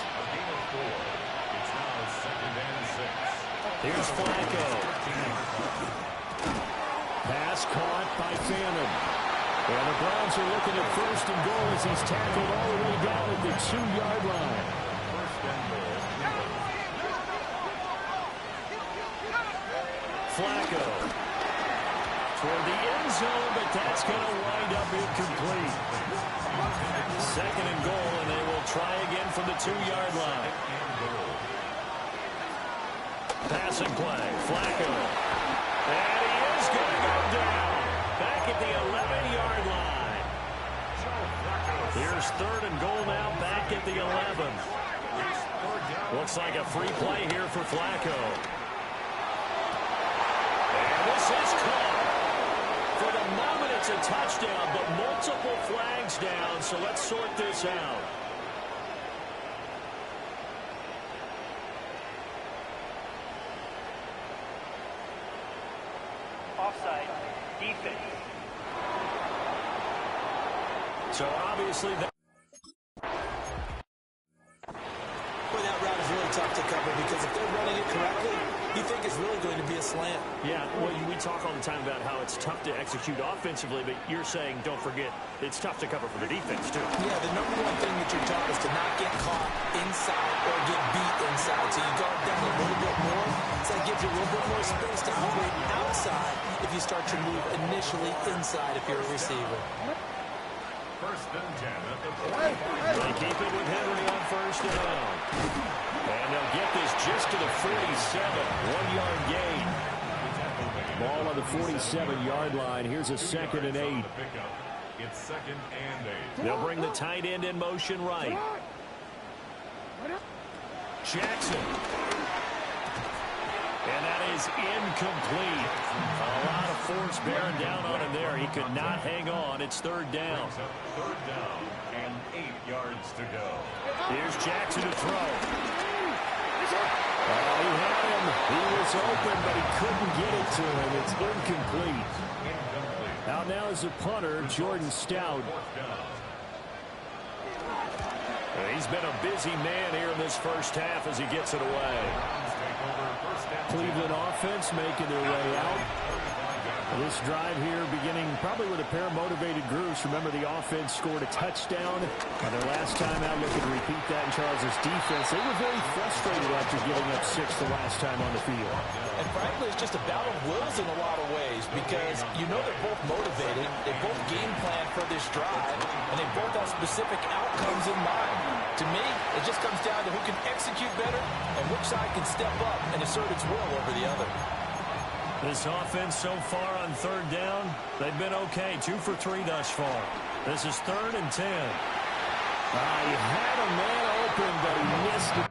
now 2nd and 6. Here's Flacco. Pass caught by Fannin. And the Browns are looking at 1st and goal as he's tackled all the way down at the 2-yard line. 1st and goal. Flacco toward the end zone, but that's going to wind up incomplete. 2nd and goal, and they will try again from the 2-yard line. Passing play, Flacco. And he is going to go down back at the 11-yard line. Here's 3rd and goal now back at the 11. Looks like a free play here for Flacco. And this is caught. For the moment, it's a touchdown, but multiple flags down, so let's sort this out. Offside, defense. So obviously that route is really tough to cover because if they're running it correctly, you think it's really going to be a slant. Yeah, well, we talk all the time about how it's tough to execute offensively, but you're saying, don't forget, it's tough to cover for the defense, too. Yeah, the number one thing that you're taught is to not get caught inside or get beat inside. So you guard down a little bit more, so that gives you a little bit more space to operate outside if you start your move initially inside if you're a receiver. 1st and 10 at the 40. They keep it with Henry on 1st down. And they'll get this just to the 47, 1-yard gain. Ball on the 47-yard line. Here's a 2nd and 8. It's 2nd and 8. They'll bring the tight end in motion right. Jackson. And that is incomplete. A lot of force bearing down on him there. He could not hang on. It's 3rd down. 3rd down and 8 yards to go. Here's Jackson to throw. He had him. He was open, but he couldn't get it to him. It's incomplete. Out now is the punter, Jordan Stout. He's been a busy man here in this first half as he gets it away. Cleveland offense making their way out. This drive here beginning probably with a pair of motivated groups. Remember, the offense scored a touchdown on their last time out. Looking to repeat that in Charles' defense. They were very frustrated after giving up 6 the last time on the field. And frankly, it's just a battle of wills in a lot of ways because you know they're both motivated. They both game plan for this drive, and they both have specific outcomes in mind. To me, it just comes down to who can execute better and which side can step up and assert its will over the other. This offense so far on third down, they've been okay. 2 for 3 thus far. This is 3rd and 10. He had a man open, but he missed it.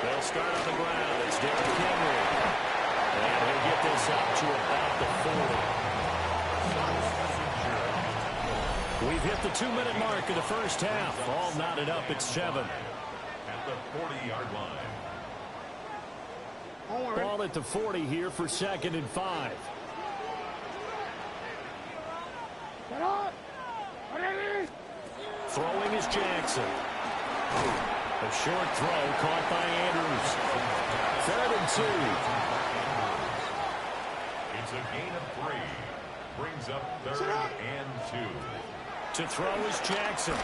They'll start on the ground. It's Derrick Henry. And he'll get this up to about the 40. We've hit the 2-minute mark of the first half. All knotted up at 7. At the 40-yard line. Ball at the 40 here for 2nd and 5. Throwing is Jackson. A short throw caught by Andrews. 3rd and 2. It's a gain of 3. Brings up 3rd and 2. To throw is Jackson.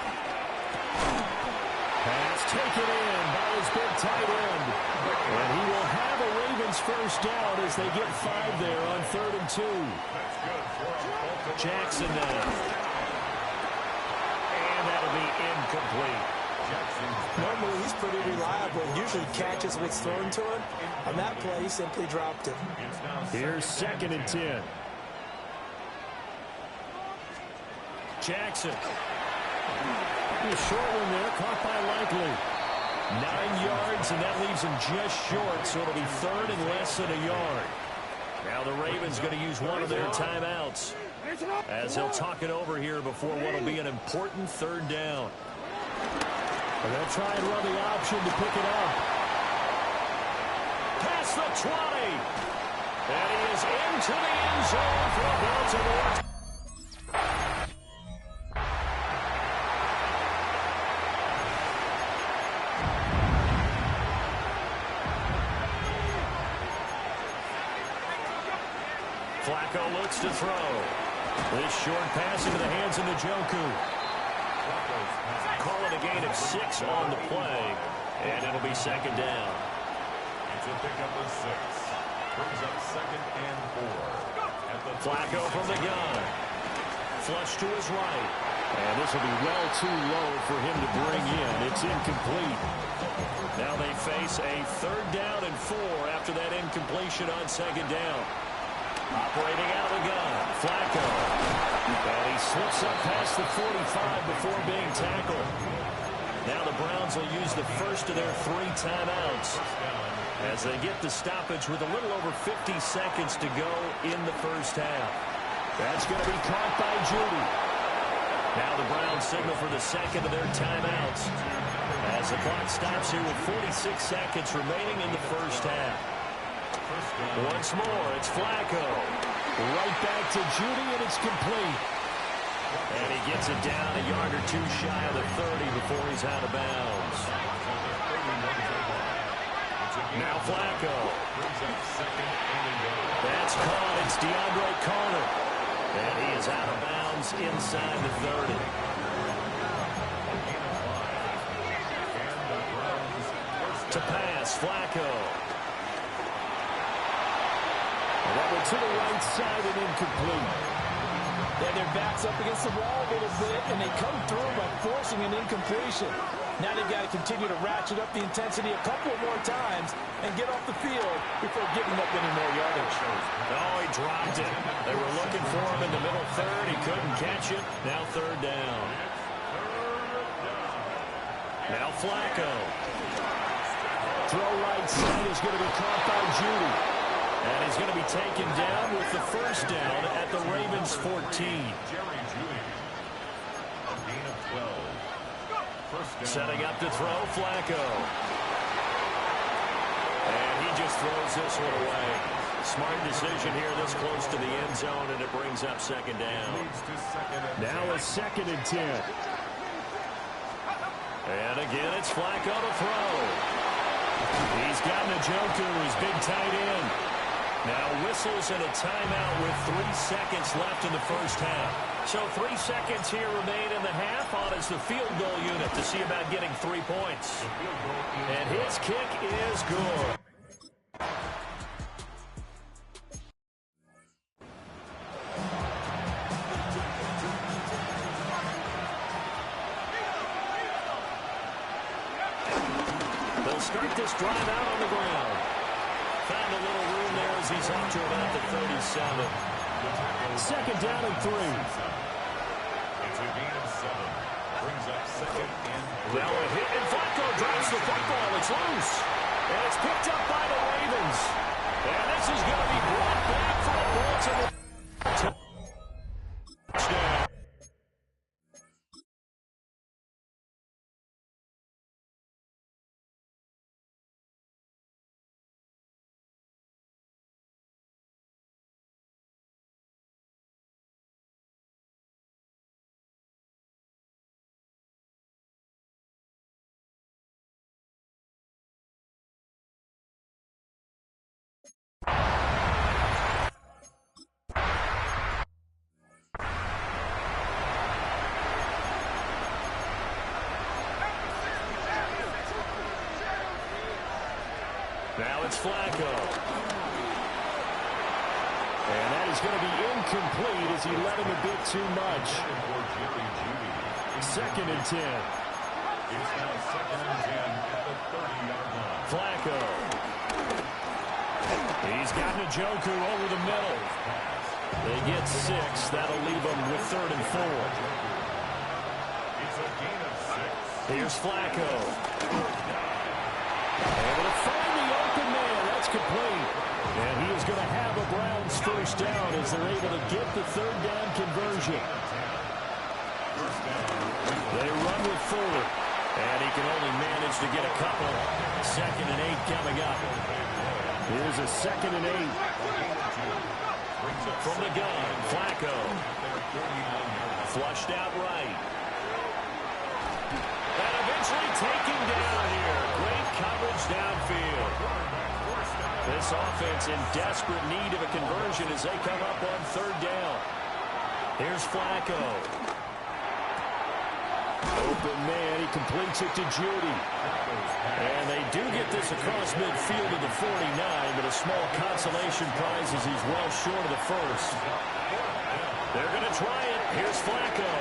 Pass taken in by his big tight end. And he will have a Ravens first down as they get 5 there on 3rd and 2. Jackson now. And that'll be incomplete. Normally, he's pretty reliable. Usually catches what's thrown to him. On that play, he simply dropped it. Here's 2nd and 10. Jackson. A short one there, caught by Likely. 9 yards, and that leaves him just short, so it'll be 3rd and less than a yard. Now the Ravens going to use one of their timeouts as they'll talk it over here before what will be an important 3rd down. And they'll try and run the option to pick it up. Past the 20. And he is into the end zone for Baltimore. Flacco looks to throw. This short pass into the hands of Njoku. Call it a gain of 6 on the play, and it'll be 2nd down. It's a pickup of 6. Brings up 2nd and 4. Flacco from the gun. Flush to his right. And this will be well too low for him to bring in. It's incomplete. Now they face a 3rd down and 4 after that incompletion on 2nd down. Operating out of the gun, Flacco. And he slips up past the 45 before being tackled. Now the Browns will use the first of their 3 timeouts as they get the stoppage with a little over 50 seconds to go in the first half. That's going to be caught by Judy. Now the Browns signal for the 2nd of their timeouts as the clock stops here with 46 seconds remaining in the first half. Once more, it's Flacco. Right back to Judy, and it's complete. And he gets it down a yard or 2 shy of the 30 before he's out of bounds. Now Flacco. That's caught. It's DeAndre Carter. And he is out of bounds inside the 30. To pass, Flacco. That one to the right side and incomplete. Yeah, their back's up against the wall a little bit, and they come through by forcing an incompletion. Now they've got to continue to ratchet up the intensity a couple more times and get off the field before giving up any more yardage. Oh, he dropped it. They were looking for him in the middle 3rd. He couldn't catch it. Now 3rd down. Now Flacco. Throw right side is going to be caught by Judy. And he's going to be taken down with the first down at the Ravens 14. Setting up to throw, Flacco. And he just throws this one away. Smart decision here this close to the end zone, and it brings up second down. Now a 2nd and 10. And again, it's Flacco to throw. He's got Njoku, his big tight end. Now whistles and a timeout with 3 seconds left in the first half. So 3 seconds here remain in the half on as the field goal unit to see about getting 3 points. And his kick is good. They'll start this drive out on the ground. Found a little room there as he's up to about the 37. 2nd down and 3. It's a gain of 7. Brings up 2nd and 3. Now a hit, and Flacco drives the football. It's loose. And it's picked up by the Ravens. And this is going to be brought back for the Baltimore touchdown. Now it's Flacco. And that is going to be incomplete as he let him a bit too much. 2nd and 10. It's now 2nd and 10 at the 30-yard line. Flacco. He's got Njoku over the middle. They get 6. That'll leave them with 3rd and 4. It's a gain of 6. Here's Flacco. Able to find the open man. That's complete. And he is going to have a Browns first down as they're able to get the 3rd down conversion. They run with Fuller. And he can only manage to get a couple. 2nd and 8 coming up. Here's a 2nd and 8. From the gun, Flacco. Flushed out right. And eventually taken down here. Great coverage downfield. This offense in desperate need of a conversion as they come up on 3rd down. Here's Flacco. Open man, he completes it to Judy. And they do get this across midfield to the 49, but a small consolation prize as he's well short of the first. They're going to try it. Here's Flacco.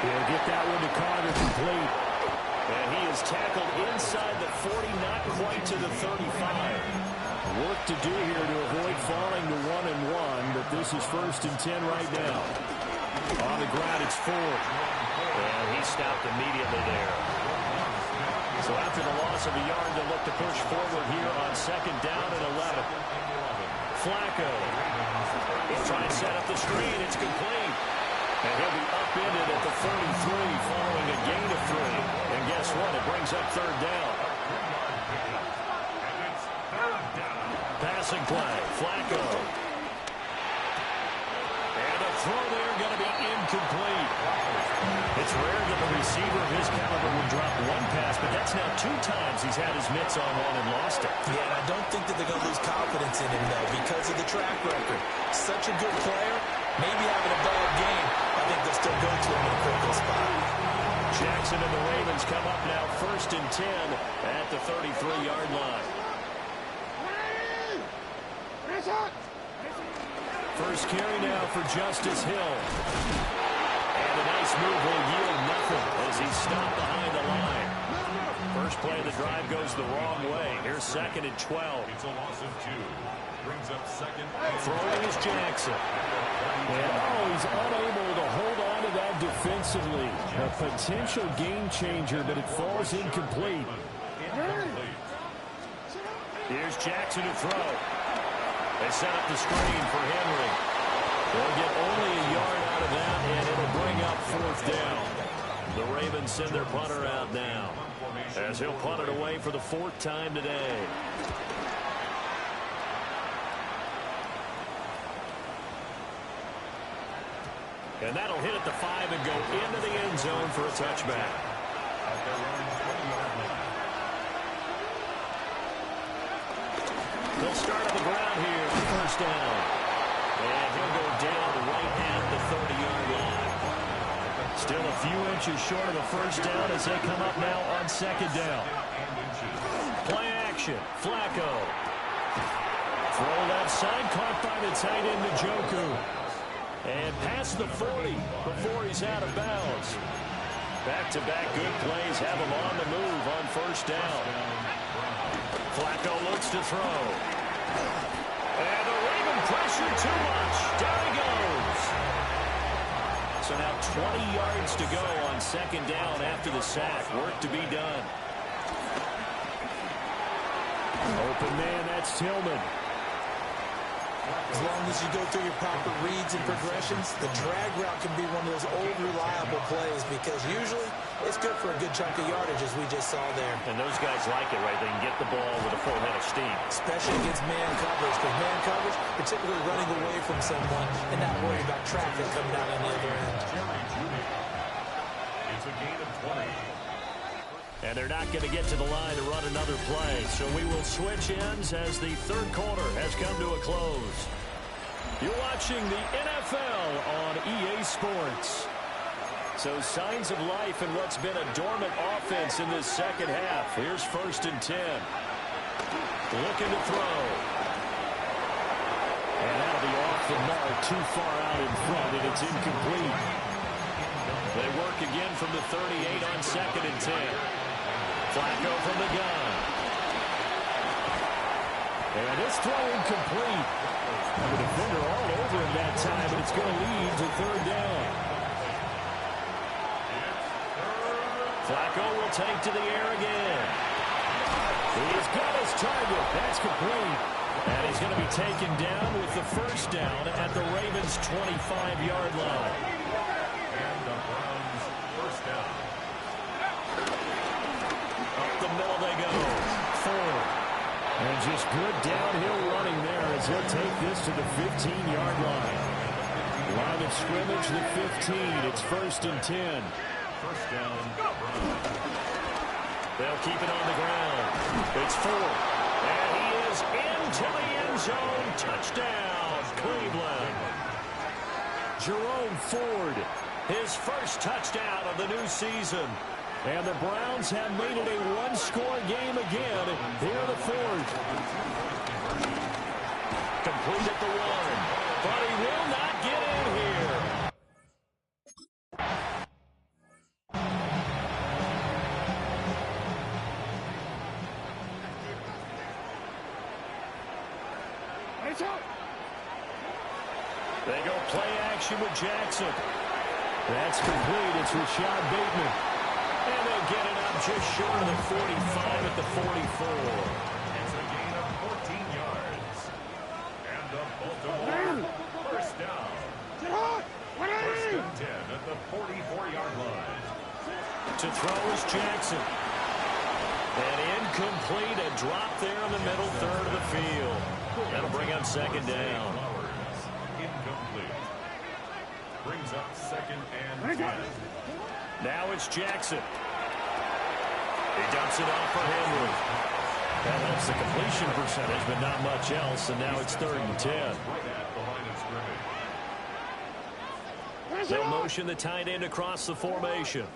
He'll get that one to Carter complete. And he is tackled inside the 40, not quite to the 35. Work to do here to avoid falling to 1-1, but this is 1st and 10 right now. On the ground, it's Ford. And he stopped immediately there. So after the loss of a yard, they'll look to push forward here on 2nd down and 11. Flacco. He'll try and set up the screen. It's complete. And he'll be upended at the 33 following a gain of 3. And guess what? It brings up 3rd down. Passing play. Flacco. And a throw there going to be incomplete. It's rare that the receiver of his caliber would drop one pass, but that's now 2 times he's had his mitts on one and lost it. Yeah, and I don't think that they're going to lose confidence in him, though, because of the track record. Such a good player, maybe having a bad game. I think they'll still go to him in a critical spot. Jackson and the Ravens come up now 1st and 10 at the 33-yard line. First carry now for Justice Hill. And a nice move will yield nothing as he's stopped behind the line. First play of the drive goes the wrong way. Here's 2nd and 12. It's a loss of 2. Brings up 2nd. Throwing is Jackson. And he's unable to hold on to that defensively. A potential game changer, but it falls incomplete. Here's Jackson to throw. They set up the screen for Henry. They'll get only a yard out of that, and it'll bring up 4th down. The Ravens send their punter out now, as he'll punt it away for the 4th time today. And that'll hit at the 5 and go into the end zone for a touchback. They'll start on the ground here. First down. And he'll go down right at the 30-yard line. Still a few inches short of a first down as they come up now on 2nd down. Play action. Flacco. Throw left side. Caught by the tight end, Njoku. And past the 40 before he's out of bounds. Back-to-back good plays have him on the move on first down. Flacco looks to throw. And the Raven pressure too much. Down he goes. So now 20 yards to go on 2nd down after the sack. Work to be done. Open man, that's Tillman. As long as you go through your proper reads and progressions, the drag route can be one of those old reliable plays because usually it's good for a good chunk of yardage, as we just saw there. And those guys like it, right? They can get the ball with a full head of steam. Especially against man coverage, because man coverage, particularly running away from someone and not worrying about traffic coming out on the other end. It's a gain of 20. And they're not going to get to the line to run another play. So we will switch ends as the 3rd quarter has come to a close. You're watching the NFL on EA Sports. So signs of life in what's been a dormant offense in this 2nd half. Here's 1st and 10. Looking to throw. And that'll be off the mark, too far out in front, and it's incomplete. They work again from the 38 on 2nd and 10. Flacco from the gun. And this throw incomplete. The defender all over him that time, but it's going to lead to 3rd down. Flacco will take to the air again. He's got his target. That's complete. And he's going to be taken down with the 1st down at the Ravens' 25-yard line. And the Browns' 1st down. Up the middle they go. Ford. And just good downhill running there as he'll take this to the 15-yard line. Line of scrimmage, the 15. It's 1st and 10. First down. They'll keep it on the ground. It's Ford. And he is into the end zone. Touchdown, Cleveland. Jerome Ford, his 1st touchdown of the new season. And the Browns have made it a one-score game again. Here the 4th. Complete at the 1. But he will not get in here. They go play action with Jackson. That's complete. It's Rashad Bateman. And they'll get it up just short of the 45 at the 44. It's a gain of 14 yards. And the Baltimore 1st down. 1st and 10 at the 44-yard line. To throw is Jackson. And incomplete. A drop there in the middle 3rd of the field. That'll bring up 2nd down. Incomplete. Brings up 2nd and 10. Now it's Jackson. He dumps it off for Henry. That helps the completion percentage, but not much else. And now it's 3rd and 10. Right at the line of scrimmage. They'll motion the tight end across the formation.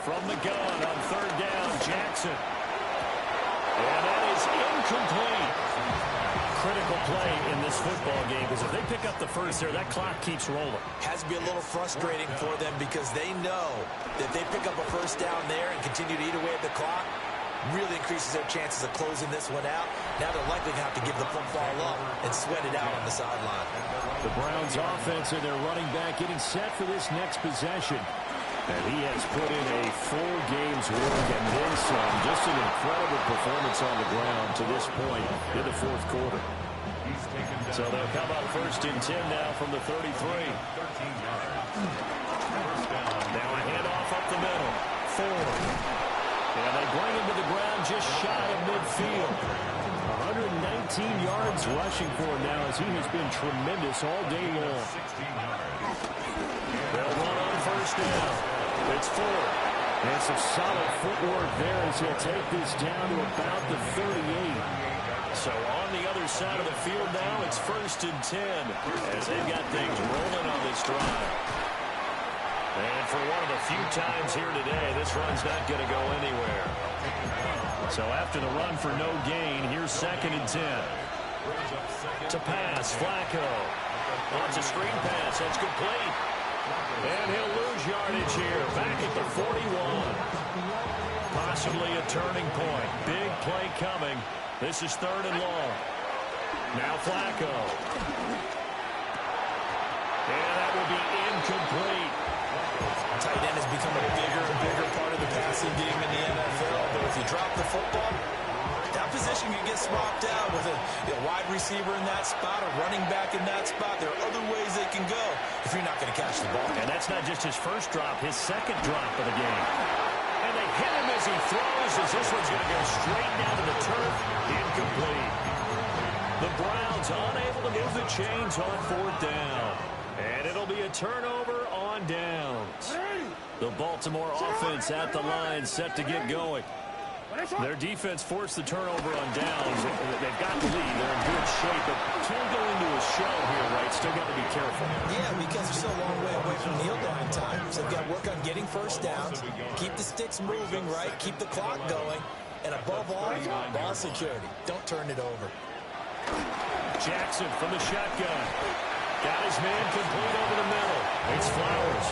From the gun on 3rd down, Jackson. And that is incomplete. Critical play in this football game because if they pick up the 1st there, that clock keeps rolling. Has to be a little frustrating for them because they know that if they pick up a 1st down there and continue to eat away at the clock, really increases their chances of closing this one out. Now they're likely going to have to give the football up and sweat it out on the sideline. The Browns offense and their running back getting set for this next possession. And he has put in a full game's work and then some. Just an incredible performance on the ground to this point in the 4th quarter. He's taken down. So they'll come up 1st and 10 now from the 33. 13 yards. Now a handoff up the middle. Ford. And they bring him to the ground just shy of midfield. 119 yards rushing for him now as he has been tremendous all day long. They'll run on first down. It's Ford. And some solid footwork there as he'll take this down to about the 38. So on the other side of the field now, it's 1st and 10 as they've got things rolling on this drive. And for one of the few times here today, this run's not going to go anywhere. So after the run for no gain, here's 2nd and 10. To pass, Flacco. Wants a screen pass. That's complete. And he'll lose yardage here. Back at the 41. Possibly a turning point. Big play coming. This is 3rd and long. Now Flacco. And that will be incomplete. Tight end has become a bigger and bigger part of the passing game in the NFL. But if you drop the football, that position can get swapped out with a wide receiver in that spot, a running back in that spot. There are other ways they can go if you're not going to catch the ball. And that's not just his first drop, his second drop of the game. And they hit him as he throws, as this one's going to go straight down to the turf. Incomplete. The Browns unable to move the chains on 4th down. And it'll be a turnover on downs. The Baltimore offense at the line set to get going. Their defense forced the turnover on downs. They've got the lead. They're in good shape, but can't go into a shell here, right? Still got to be careful. Yeah, because they're still a long way away from kneel down time. So they've got to work on getting first downs, keep the sticks moving, right? Keep the clock going. And above all, ball security. Don't turn it over. Jackson from the shotgun. Got his man complete over the middle. It's Flowers.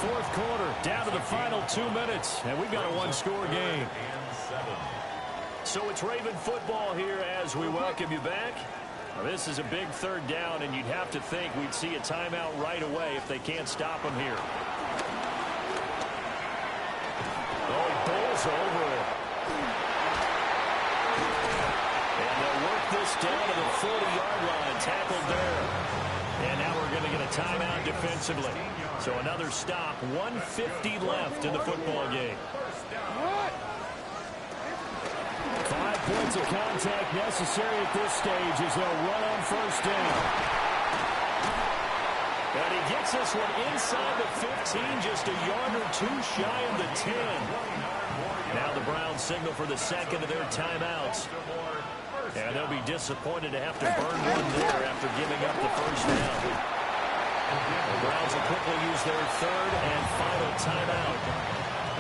4th quarter, down to the final 2 minutes, and we've got a one-score game. So it's Raven football here as we welcome you back. Now, this is a big 3rd down, and you'd have to think we'd see a timeout right away if they can't stop him here. Oh, he bowls over it. And they'll work this down to the 40-yard line, tackled there. And now we're going to get a timeout defensively. So another stop, 1:50 left in the football game. 5 points of contact necessary at this stage as they'll run on first down. And he gets this one inside the 15, just a yard or two shy of the 10. Now the Browns signal for the second of their timeouts. And they'll be disappointed to have to burn one there after giving up the first down. The Browns will quickly use their 3rd and final timeout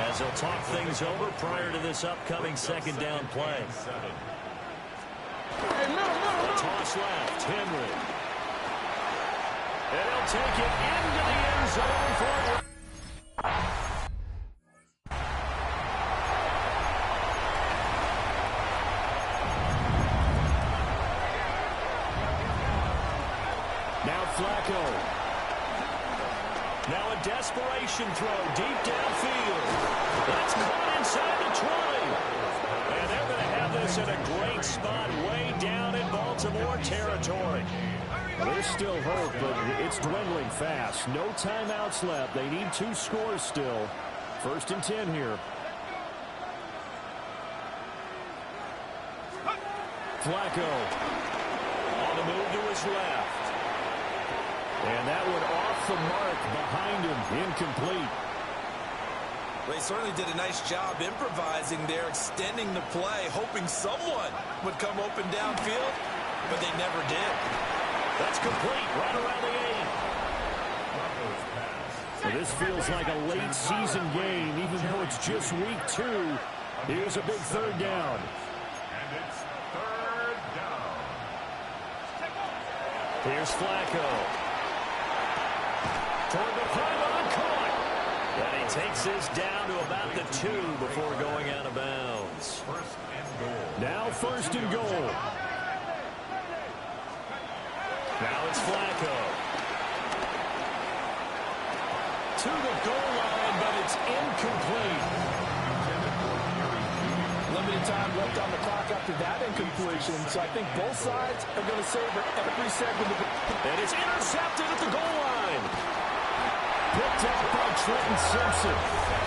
as they'll talk things over prior to this upcoming 2nd down play. A toss left, Henry. And he'll take it into the end zone for it. Flacco. Now a desperation throw deep downfield. That's caught inside the 20. And they're going to have this in a great spot way down in Baltimore territory. There's still hope, but it's dwindling fast. No timeouts left. They need 2 scores still. 1st and 10 here. Flacco on the move to his left. And that one off the mark behind him, incomplete. They certainly did a nice job improvising there, extending the play, hoping someone would come open downfield, but they never did. That's complete, right around the 8. So this feels like a late season game, even though it's just week 2. Here's a big 3rd down. And it's 3rd down. Here's Flacco. Toward the pylon, caught. And he takes this down to about the 2 before going out of bounds. Now 1st and goal. Now it's Flacco. To the goal line, but it's incomplete. Limited time left on the clock after that incompletion, so I think both sides are going to savor every second of it. And it's intercepted at the goal line. win. Picked up by Trenton Simpson.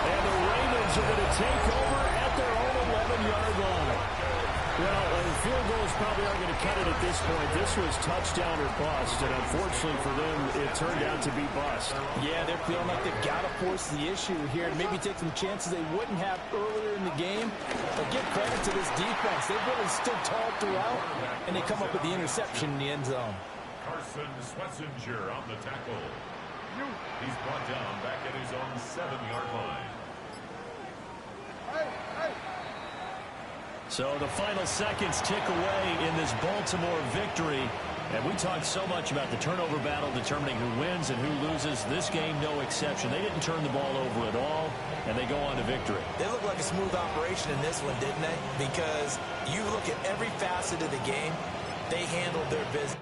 And the Ravens are going to take over at their own 11-yard line. Well, field goals probably aren't going to cut it at this point. This was touchdown or bust, and unfortunately for them, it turned out to be bust. Yeah, they're feeling like they've got to force the issue here and maybe take some chances they wouldn't have earlier in the game. But give credit to this defense. They've really stood tall throughout, and they come up with the interception in the end zone. Carson Schwarzenegger on the tackle. He's brought down back at his own 7-yard line. So the final seconds tick away in this Baltimore victory. And we talked so much about the turnover battle determining who wins and who loses. This game, no exception. They didn't turn the ball over at all, and they go on to victory. They look like a smooth operation in this one, didn't they? Because you look at every facet of the game, they handled their business.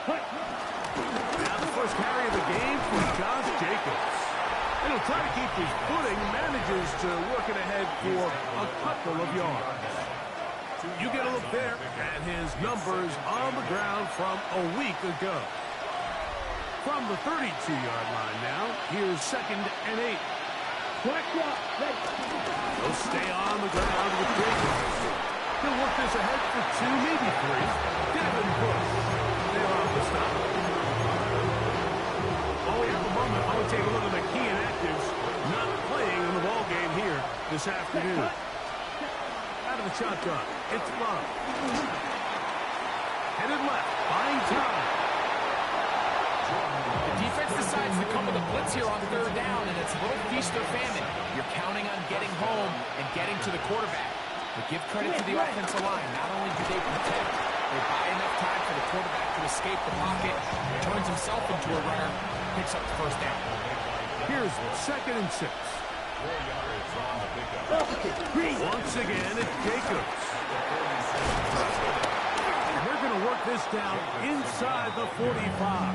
Now the first carry of the game from Josh Jacobs. And he'll try to keep his footing, manages to work it ahead for a couple of yards. You get a look there at his numbers on the ground from a week ago. From the 32-yard line now, here's 2nd and 8. He'll stay on the ground with Jacobs. He'll work this ahead for 2, maybe 3. Devin Bush there on the stop. While we have a moment, I want to take a look at the key inactives not playing in the ball game here this afternoon. Out of the shotgun, it's Love. Headed left, buying time. The defense decides to come with a blitz here on 3rd down, and it's a little feast or famine. You're counting on getting home and getting to the quarterback. But give credit to the offensive line. Not only do they protect, they buy enough time for the quarterback to escape the pocket, turns himself into a runner, picks up the 1st down. Here's 2nd and 6. Once again, it's Jacobs. And they're going to work this down inside the 45.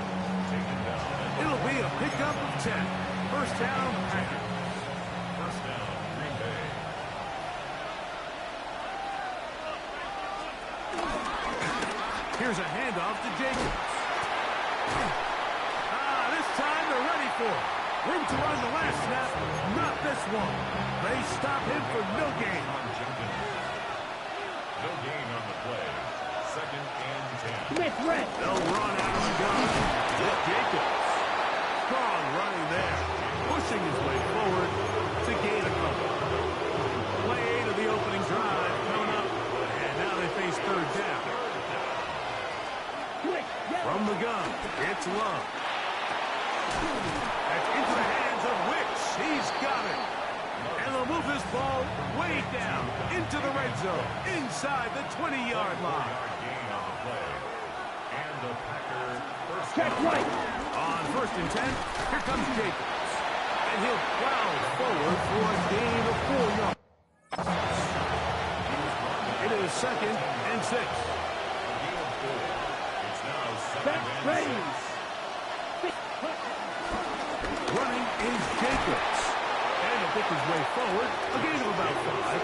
It'll be a pickup of 10. 1st down, Packers. Here's a handoff to Jacobs. This time they're ready for it. Room to run the last snap, not this one. They stop him for no gain. No gain on the play. 2nd and 10. They'll run out of the gun with Jacobs. Strong running there, pushing his way forward to gain a couple. Play 8 of the opening drive coming up, and now they face 3rd down. From the gun, it's Love. That's into the hands of Wicks. He's got it. And they'll move this ball way down into the red zone, inside the 20-yard line. Gain on the play. And the Packers first Check right. On 1st and 10, here comes Jacobs. And he'll plow forward for a gain of 4 yards. It is 2nd and 6. Running is Jacobs. And a big make his way forward. A gain of about 5.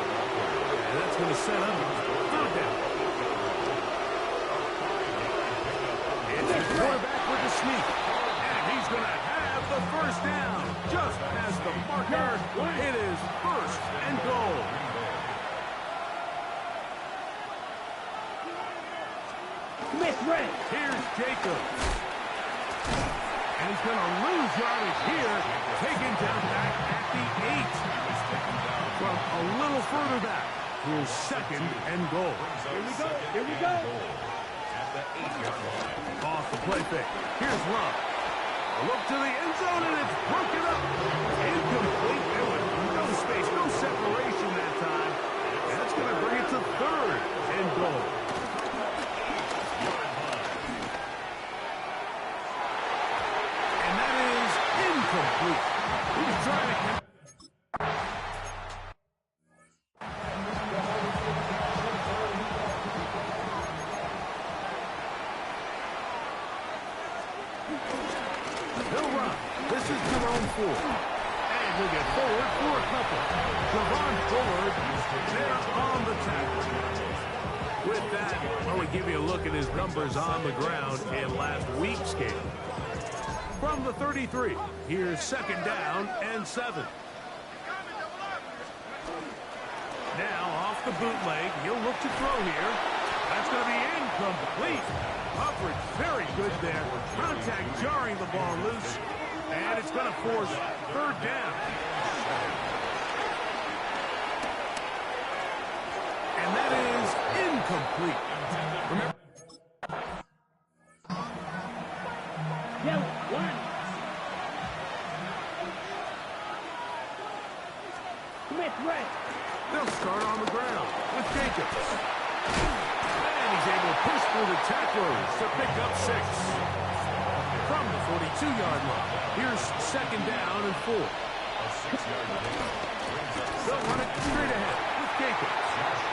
And that's going to set up third down. It's the quarterback with the sneak. And he's going to have the first down. Just past the marker. It is first and goal. Smith ready. Here's Jacobs. And he's going to lose yardage here. Taken down back at the 8. From a little further back. Here's second and goal. Here we go. Here we go. At the 8-yard line. Off the play fake. Here's Love. A look to the end zone, and it's broken up. Incomplete. There was no space, no separation that time. And that's going to bring it to third and goal. And that is incomplete. He's trying to... He'll run. This is Jerome Ford. And he'll get forward for a couple. Javon Bullard there on the tackle. With that, I want to give you a look at his numbers on the ground in last week's game. From the 33, here's second down and 7. Now off the bootleg, he'll look to throw here. That's going to be incomplete. Coverage very good there. Contact jarring the ball loose. And it's going to force third down. And that is incomplete. Remember, Yellow, 1. Smith ready. they'll start on the ground with Jacobs. And he's able to push through the tacklers to pick up 6. From the 42-yard line, here's second down and 4. They'll run it straight ahead with Jacobs.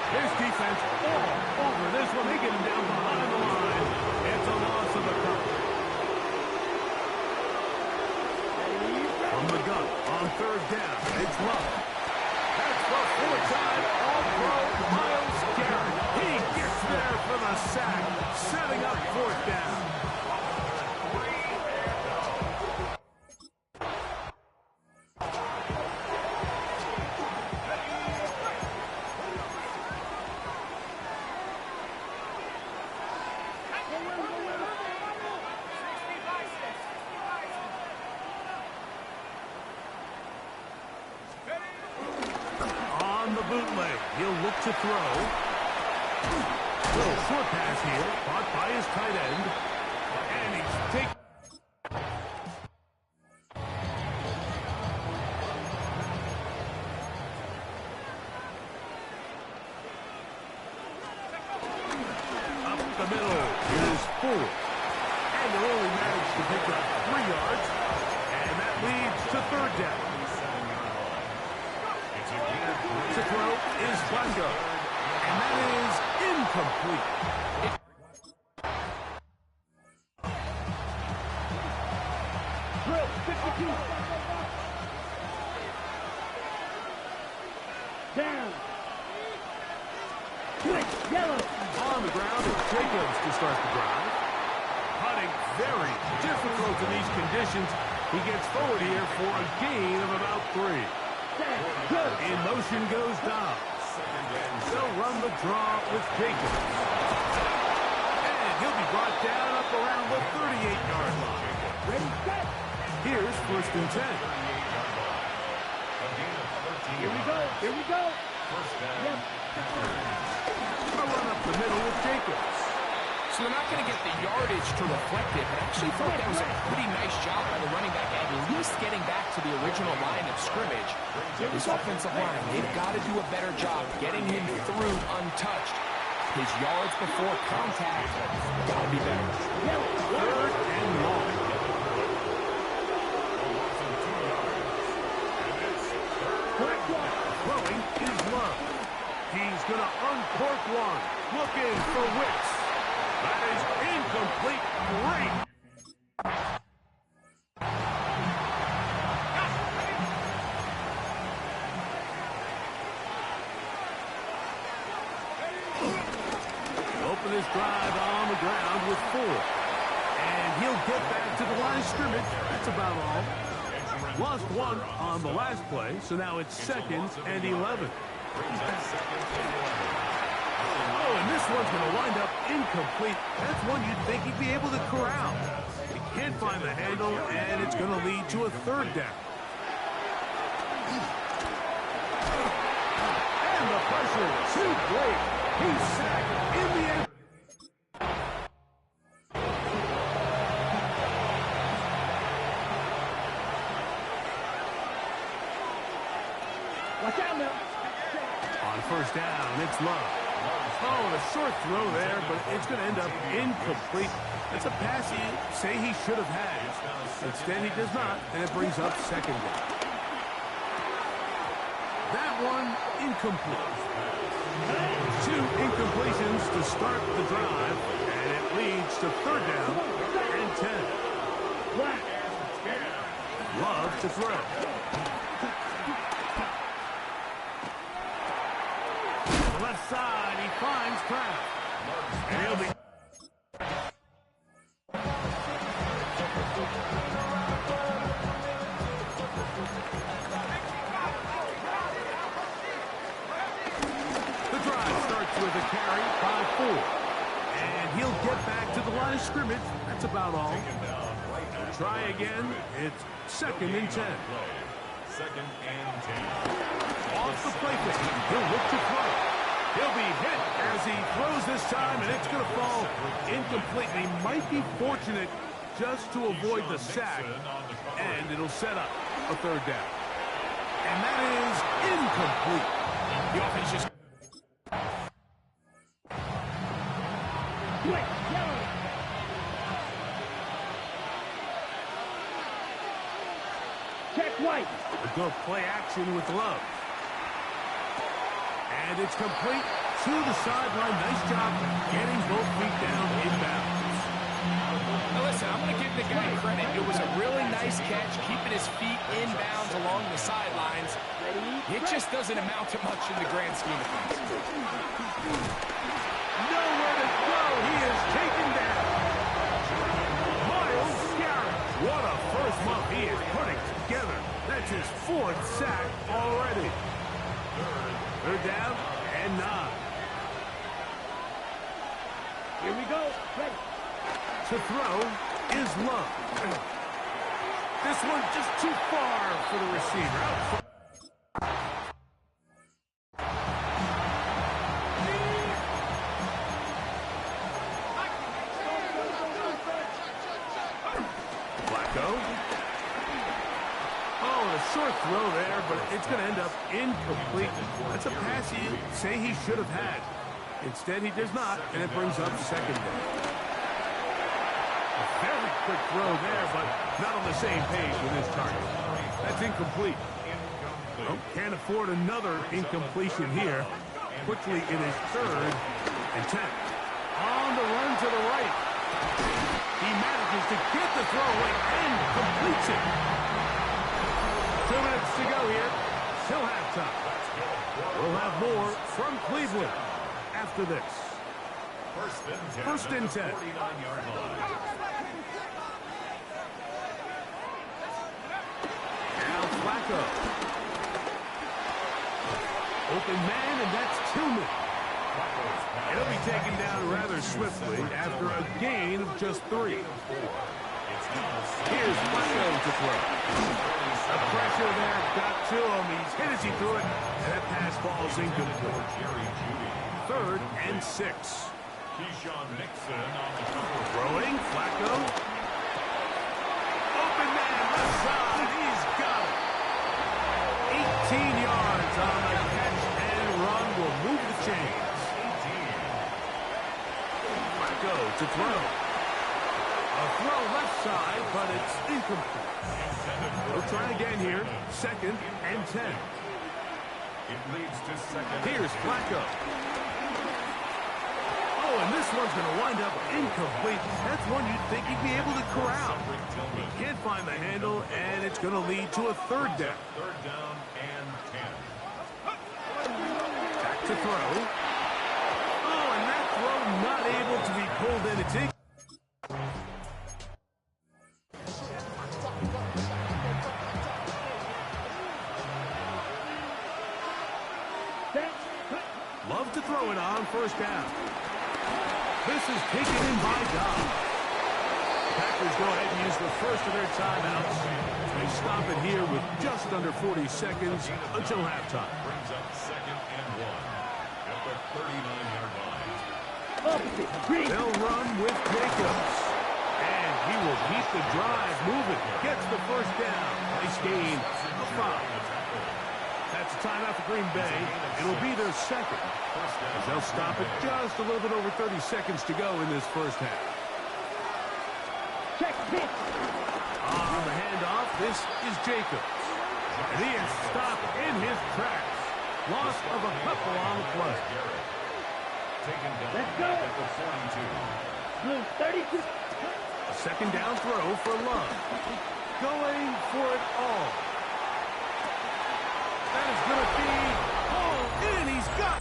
His defense all over this one. They get him down behind the line. It's a loss of a couple. From the gun on third down, it's Love. That's the 4-time All-Pro Myles Garrett. He gets there for the sack, setting up fourth down. On the bootleg, he'll look to throw. Little short pass here, caught by his tight end. And he's taken. Up the middle, here's Ford. And they'll only manage to pick up 3 yards. And that leads to third down. To throw is Bungo. And that is incomplete. Drill, 52. Down. Switch, yellow. On the ground, it's Jacobs to start the drive. Putting very difficult in these conditions. He gets forward here for a gain of about 3. Good. In motion goes Dobbs. They'll run the draw with Jacobs. And he'll be brought down up around the 38-yard line. Ready, set. Here's first and 10. Here we go. Here we go. Yep. A run up the middle with Jacobs. So they're not going to get the yardage to reflect it, but I actually thought that was a pretty nice job by the running back at least getting back to the original line of scrimmage. This offensive line, they've got to do a better job getting him through untouched. His yards before contact got to be better. Third and long. Throwing is Love. He's going to uncork one. Looking for Wicks. That is incomplete. Great. of scrimmage. That's about all. Lost one on the last play, so now it's 2nd and 11. Oh, and this one's going to wind up incomplete. That's one you'd think he'd be able to corral. He can't find the handle, and it's going to lead to a 3rd down. And the pressure too great. He's sacked in the end. Watch out now. On 1st down, it's Love. Oh, a short throw there, but it's going to end up incomplete. That's a pass he say he should have had. Instead, he does not, and it brings up 2nd down. That one incomplete. 2 incompletions to start the drive, and it leads to 3rd down and 10. Love to throw. Left side, he finds Kraft. And he'll be... The drive starts with a carry by 4. And he'll get back to the line of scrimmage. That's about all. Try again. It's 2nd and 10. 2nd and 10. Off the play fake. He'll look to throw. He'll be hit as he throws this time, and it's going to fall incomplete. He might be fortunate just to avoid the sack, and it'll set up a 3rd down. And that is incomplete. The offense just... Quick, yellow. Check white. A good play action with Love. And it's complete to the sideline. Nice job getting both feet down inbounds. Now listen, I'm going to give the guy credit. It was a really nice catch, keeping his feet inbounds along the sidelines. It just doesn't amount to much in the grand scheme of things. Nowhere to go. He is taken down. Myles Garrett. What a first month he is putting together. That's his 4th sack already. 3rd down and 9. Here we go. Ready. To throw is Love. This one just too far for the receiver. Flacco. Oh, a short throw there, but it's going to end up incomplete. That's a pass he say he should have had. Instead, he does not, and it brings up 2nd down. A very quick throw there, but not on the same page with his target. That's incomplete. Well, can't afford another incompletion here. Quickly in his 3rd and 10. On the run to the right. He manages to get the throw away and completes it. 2 minutes to go here. Till halftime. We'll have more from Cleveland after this. 1st and 10. 49-yard line. Now Flacco. Open man, and that's Tillman. He'll be taken down rather swiftly after a gain of just 3. Here's Flacco to throw. The pressure there got to him. He's hit as he threw it, and that pass falls incomplete. 3rd and 6. Keyshawn Nixon on the cover. Throwing, Flacco. Open man, left side, he's got it. 18 yards on the catch and run will move the chains. Flacco to throw. A throw left side, but it's incomplete. We'll try again here. 2nd and 10. It leads to 2nd. Here's Flacco. Oh, and this one's going to wind up incomplete. That's one you'd think he'd be able to corral. He can't find the handle, and it's going to lead to a 3rd down. 3rd down and 10. Back to throw. Oh, and that throw not able to be pulled in. It's himself to throw it on first down. This is taken in by Dobbs. Packers go ahead and use the first of their timeouts. They stop it here with just under 40 seconds until halftime. Brings up 2nd and 1 at the 39-yard line. They'll run with Jacobs. And he will keep the drive moving. Gets the first down. Nice gain of 5. That's a timeout for Green Bay. It'll be their second. As they'll stop it just a little bit over 30 seconds to go in this first half. Check pitch. On the handoff, this is Jacobs. And he is stopped in his tracks. Loss of a couple on the play. Taken down Let's go. at the 42. Blue 32. A second down throw for Love. Going for it all. That is going to be all in. He's got.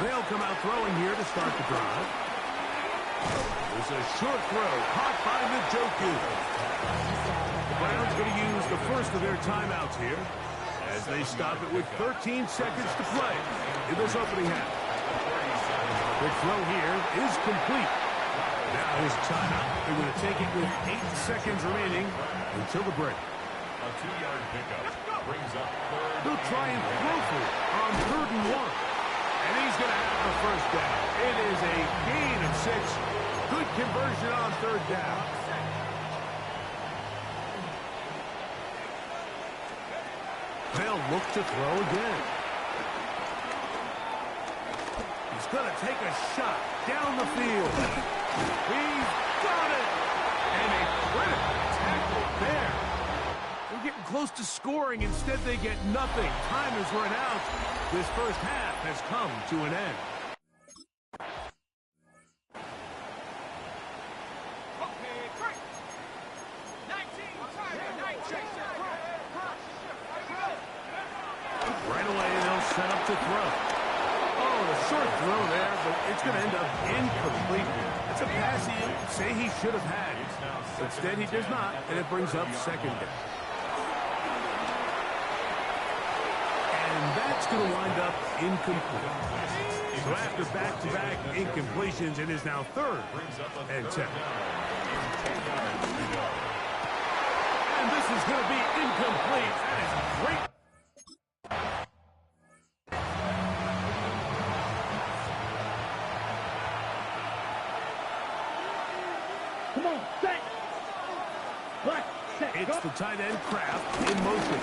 They'll come out throwing here to start the drive. There's a short throw caught by Njoku. The Browns going to use the first of their timeouts here as they stop it with 13 seconds to play in this opening half. The throw here is complete. Now his timeout. They're going to take it with 8 seconds remaining until the break. A 2-yard pickup brings up 3rd. They'll try and throw for it on 3rd and 1. And he's going to have the first down. It is a gain of 6. Good conversion on 3rd down. They'll look to throw again. He's going to take a shot down the field. He's got it. And a critical tackle there. They're getting close to scoring. Instead, they get nothing. Time is run out. This first half has come to an end. Right away, they'll set up to throw. Oh, a short throw there, but it's going to end up incomplete. It's a pass he say he should have had. Instead, he does not, and it brings up 2nd down. And that's going to wind up incomplete. So after back-to-back incompletions, it is now 3rd and 10. And this is going to be incomplete. That is great. Come on, set. Black, set. It's the tight end Kraft in motion.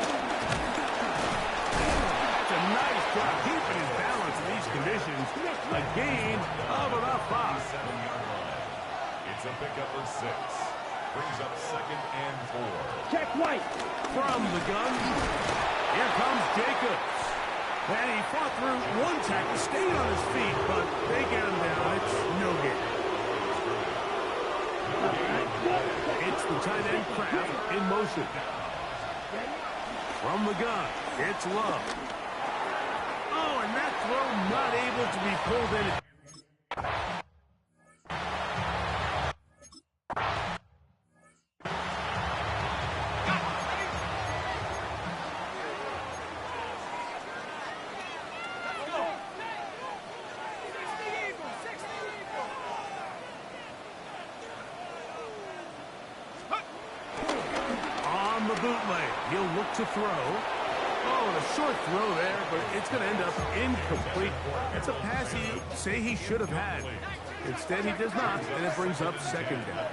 That's a nice job keeping his balance in these conditions. A gain of about 5. 7-yard line. It's a pickup of 6. Brings up 2nd and 4. Check right. From the gun, here comes Jacobs. And he fought through one tackle, stayed on his feet, but they get him down. It's no gain. It's the tight end Kraft in motion. From the gun, it's Love. Oh, and that throw not able to be pulled in. On the bootleg, he'll look to throw. Oh, and a short throw there, but it's going to end up incomplete. It's a pass he say he should have had. Instead, he does not, and it brings up 2nd down.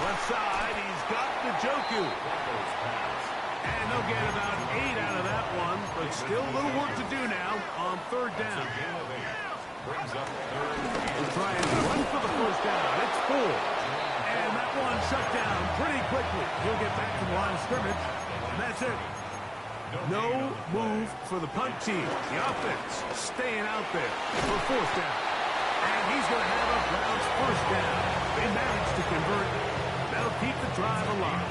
Left side, he's got Njoku. And they'll get about 8 out of that one, but still a little work to do now on 3rd down. We'll try and run for the first down. It's 4. And that one shut down pretty quickly. He'll get back to the line of scrimmage, and that's it. No move for the punt team. The offense staying out there for 4th down. And he's going to have a Browns first down. They managed to convert. That'll keep the drive alive.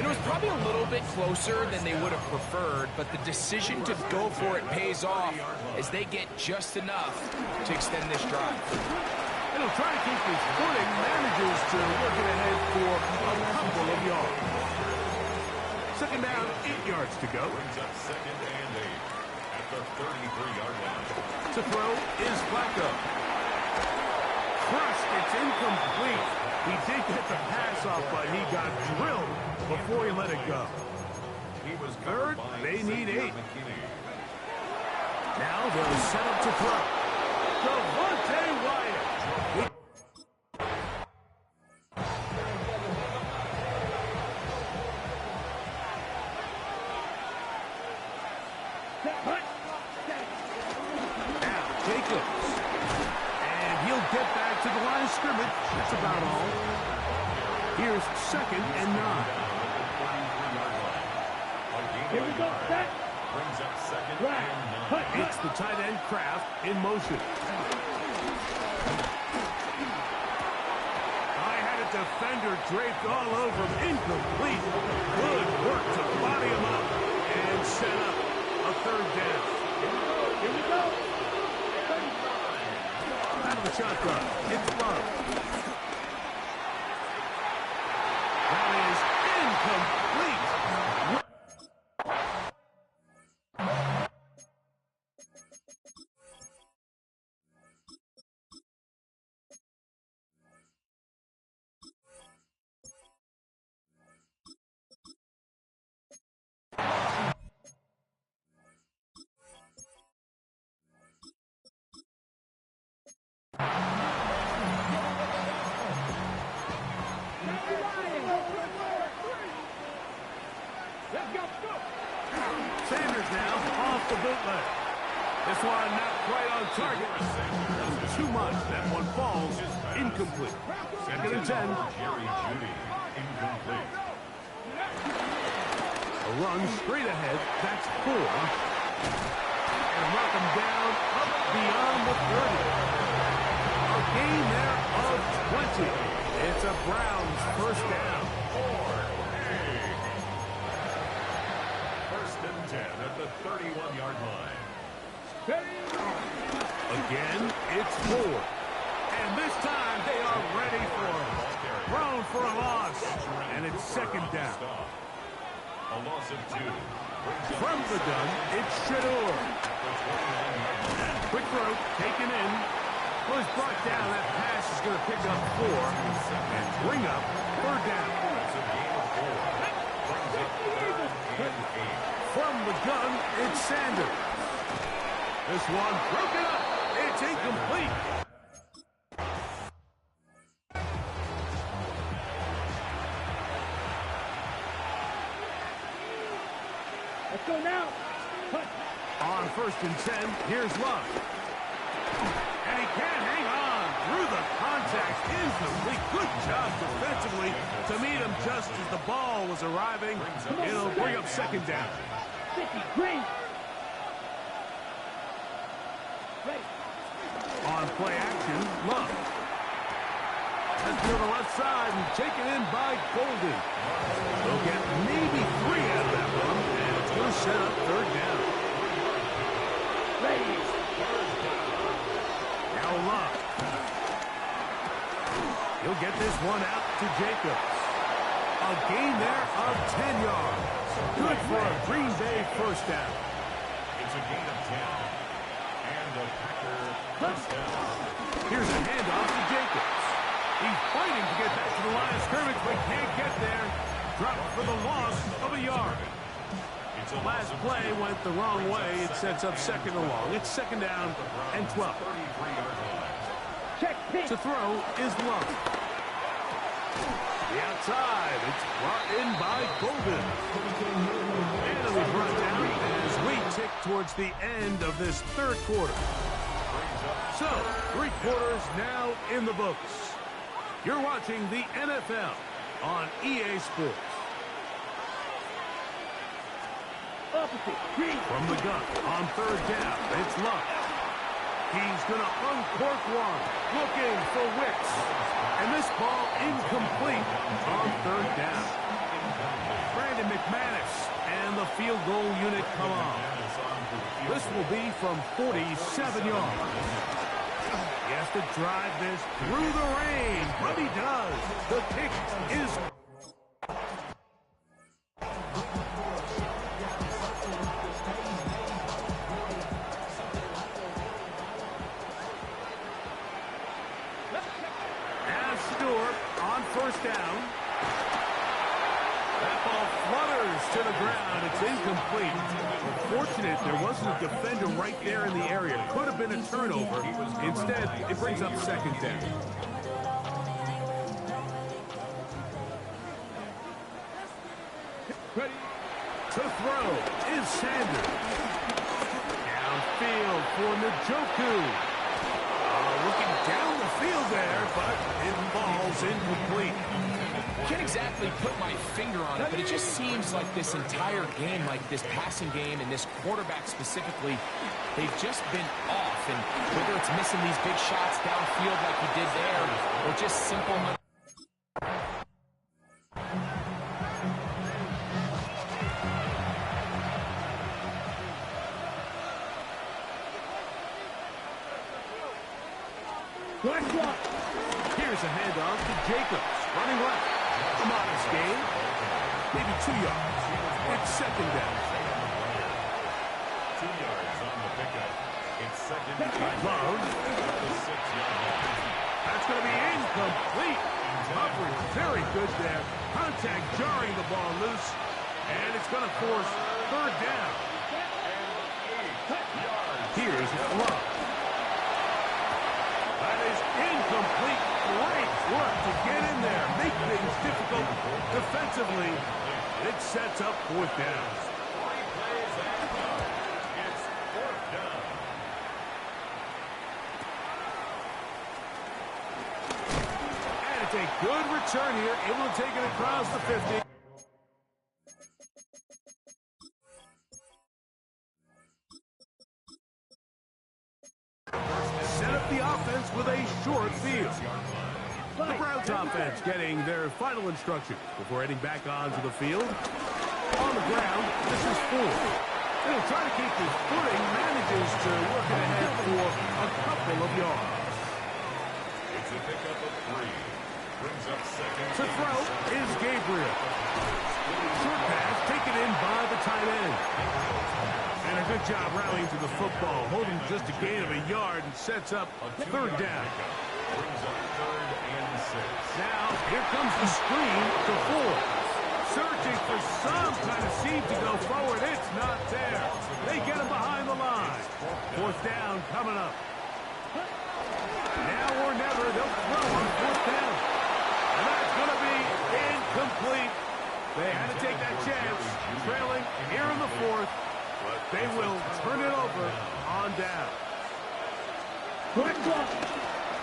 And it was probably a little bit closer than they would have preferred, but the decision to go for it pays off as they get just enough to extend this drive. And he'll try to keep his footing, manages to work it ahead for a couple of yards. Second down, 8 yards to go. Brings up second and 8 at the 33-yard line. To throw is Flacco. Crushed, it's incomplete. He did get the pass off, but he got drilled before he let it go. He was Third, covered by they need Xavier 8. McKinney. Now they'll set up to throw. Devontae Wyatt. Now Jacobs. And he'll get back to the line of scrimmage. That's about all. Here's second and 9. Here we go, set. Brings up second Right. and 9. Cut, cut. It's the tight end Kraft in motion. I had a defender draped all over him. Incomplete. Good work to body him up and set up a third down. Here we go. Out of the shotgun. It's Love. That is incomplete. Sanders now off the bootleg. This one not quite on target. That was too much. That one falls incomplete. Second and 10. Jerry Jeudy, incomplete. A run straight ahead. That's 4. And knock him down up beyond the 30. A gain there of 20. It's a Browns first down. First and 10 at the 31-yard line. Again, it's 4. And this time they are ready for him. Thrown for a loss. And it's second down. A loss of 2. From the gun, it's Shador. Quick throw, taken in. Was brought down. That pass is going to pick up 4 and bring up third down. From the gun, it's Sanders. This one broken up. It's incomplete. Let's go now. Cut. On first and 10, here's Love. And he can't hang on through the contact. Incomplete. Good job defensively to meet him just as the ball was arriving. It'll bring up second down. 50, green. Ready. On play action, Love. That's to the left side and taken in by Golden. They'll get maybe 3 out of that one, and it's going to set up third down. Ready. Now Love. He'll get this one out to Jacobs. A gain there of 10 yards. Good for a Green Bay first down. It's a gain of 10. And the Packer first down. Here's a handoff to Jacobs. He's fighting to get back to the line of scrimmage, but can't get there. Dropped for the loss of a yard. It's a Last play went the wrong way. It sets up second and long. It's second down and 12. 33-yard line. Check pitch. To throw is Love. The outside. It's brought in by Golden. And it'll be brought down as we tick towards the end of this third quarter. So, 3 quarters now in the books. You're watching the NFL on EA Sports. Opposite. Green. From the gun on third down, it's Love. He's going to uncork one, looking for Wicks. And this ball incomplete on third down. Brandon McManus. And the field goal unit come on. This will be from 47 yards. He has to drive this through the rain, but he does. The kick is... Now Stewart on first down. That ball flutters to the ground. It's incomplete. Fortunate there wasn't a defender right there in the area. Could have been a turnover. Instead, it brings up second down. Ready to throw is Sanders. Downfield for Njoku. Looking down the field there, but it falls incomplete. I can't exactly put my finger on it, but it just seems like this entire game, like this passing game and this quarterback specifically, they've just been off. And whether it's missing these big shots downfield like he did there, or just simple... Here's a handoff to Jacobs, running left. A modest gain, maybe 2 yards. It's second down. 2 yards on the pickup. It's second down. Love. That's going to be incomplete. Coverage very good there. Contact jarring the ball loose. And it's going to force third down. Here's Love. That is incomplete. Great work to get in there. Make things difficult defensively. It sets up fourth down. 3 plays and it's fourth down. And it's a good return here. Able to take it across the 50. Set up the offense with a short field. The Browns offense getting their final instructions before heading back onto the field. On the ground, this is fourth. He'll try to keep his footing, manages to work it ahead for a couple of yards. It's a pickup of 3. Brings up second. To throw is Gabriel. Short pass taken in by the tight end. And a good job rallying to the football, holding just a gain of a yard and sets up third down. Brings up third and 6. Now, here comes the screen to Ford. Searching for some kind of seam to go forward. It's not there. They get him behind the line. Fourth down coming up. Now or never, they'll throw on fourth down. And that's going to be incomplete. They had to take that chance, trailing here in the fourth. But they will turn it over on down.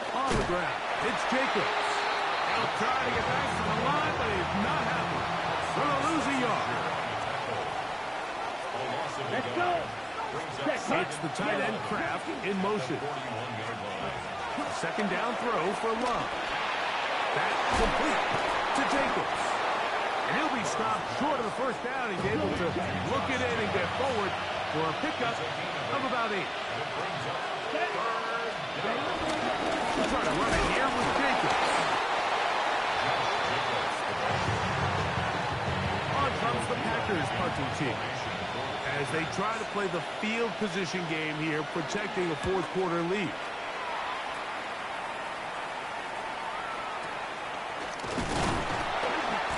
On the ground, it's Jacobs. He'll try to get back to the line, but he's not happy. Going to lose a yard. Let's go. It's the tight end Kraft in motion. Second down throw for Love. That's complete to Jacobs. And he'll be stopped short of the first down. He's able to look it in and get forward for a pickup of about 8. Trying to run it here with Jacobs. On comes the Packers punting team as they try to play the field position game here, protecting a fourth quarter lead.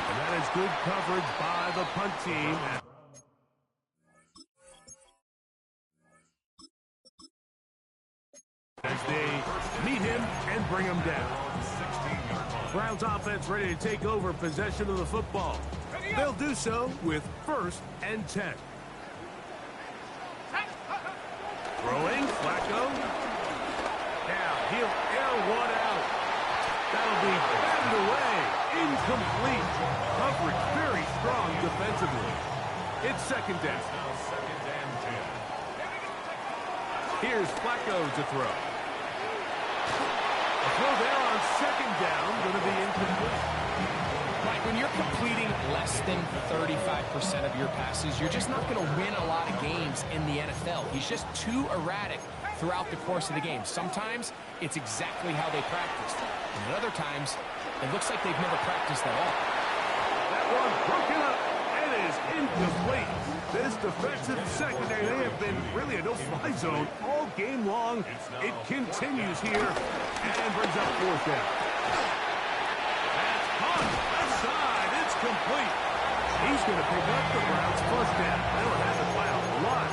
And that is good coverage by the punt team. As they meet him and bring him down. Browns offense ready to take over possession of the football. They'll do so with 1st and 10. Throwing, Flacco. Now he'll air one out. That'll be batted away. Incomplete. Coverage very strong defensively. It's second down. Second and 10. Here's Flacco to throw. A throw there on second down, going to be incomplete. Mike, when you're completing less than 35% of your passes, you're just not going to win a lot of games in the NFL. He's just too erratic throughout the course of the game. Sometimes it's exactly how they practiced. And at other times, it looks like they've never practiced at all. That one broken up and is incomplete. This defensive secondary, they have been really a no-fly zone all game long. It continues here and brings up fourth down. That's caught. Left side. It's complete. He's going to pick up the Browns' first down. They'll have it by a lot.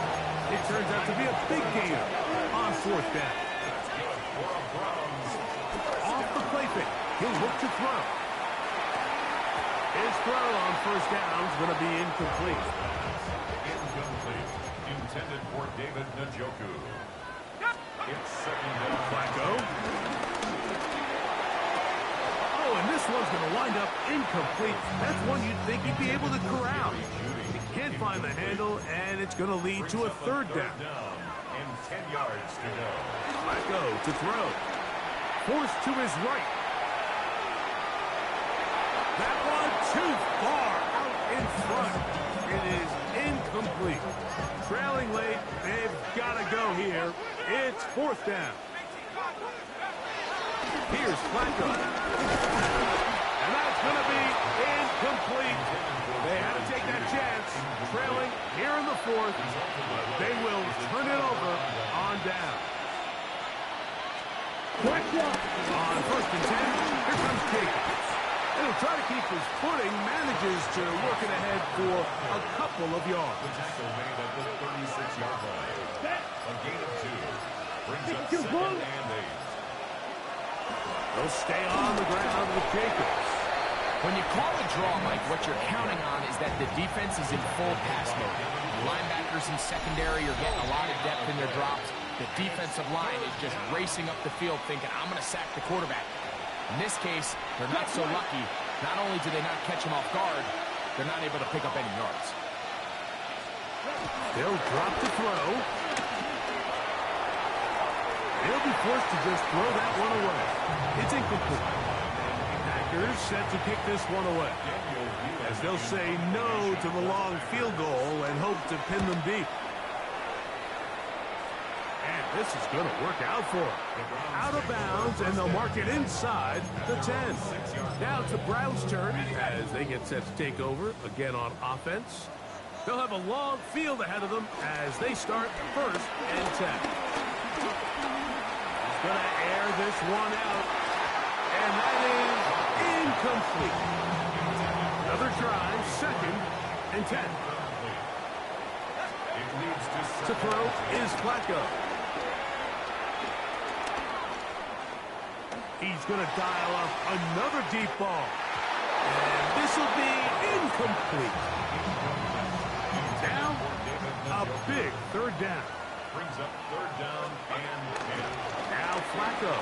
It turns out to be a big gainer on fourth down. Off the play fake. He'll look to throw. His throw on first down is going to be incomplete. Incomplete. Intended for David Njoku. It's second down. Flacco. Oh, and this one's going to wind up incomplete. That's one you'd think he'd be able to corral. He can't find the handle, and it's going to lead to a third down. And 10 yards to go. Flacco to throw. Forced to his right. That one too far out in front. It is incomplete. Trailing late, they've got to go here. It's fourth down. Here's Flacco. And that's going to be incomplete. They had to take that chance. Trailing here in the fourth. They will turn it over on down. On first and 10, here comes Jacobs. He'll try to keep his footing, manages to work it ahead for a couple of yards. The tackle made at the 36-yard line. A gain of 2. Brings up second and 8. They'll stay on the ground with Jacobs. When you call a draw, Mike, what you're counting on is that the defense is in full pass mode. The linebackers in secondary are getting a lot of depth in their drops. The defensive line is just racing up the field thinking, I'm going to sack the quarterback. In this case, they're not so lucky. Not only do they not catch him off guard, they're not able to pick up any yards. They'll drop to throw. He'll be forced to just throw that one away. It's incomplete. Packers set to kick this one away, as they'll say no to the long field goal and hope to pin them deep. And this is going to work out for them. Out of bounds, and they'll mark it inside the 10. Now it's the Browns' turn as they get set to take over again on offense. They'll have a long field ahead of them as they start first and 10. He's going to air this one out, and that is incomplete. Another try, second and 10. To throw is Flacco. He's going to dial up another deep ball. And this will be incomplete. Now, a big third down. Brings up third down and 10. Now Flacco.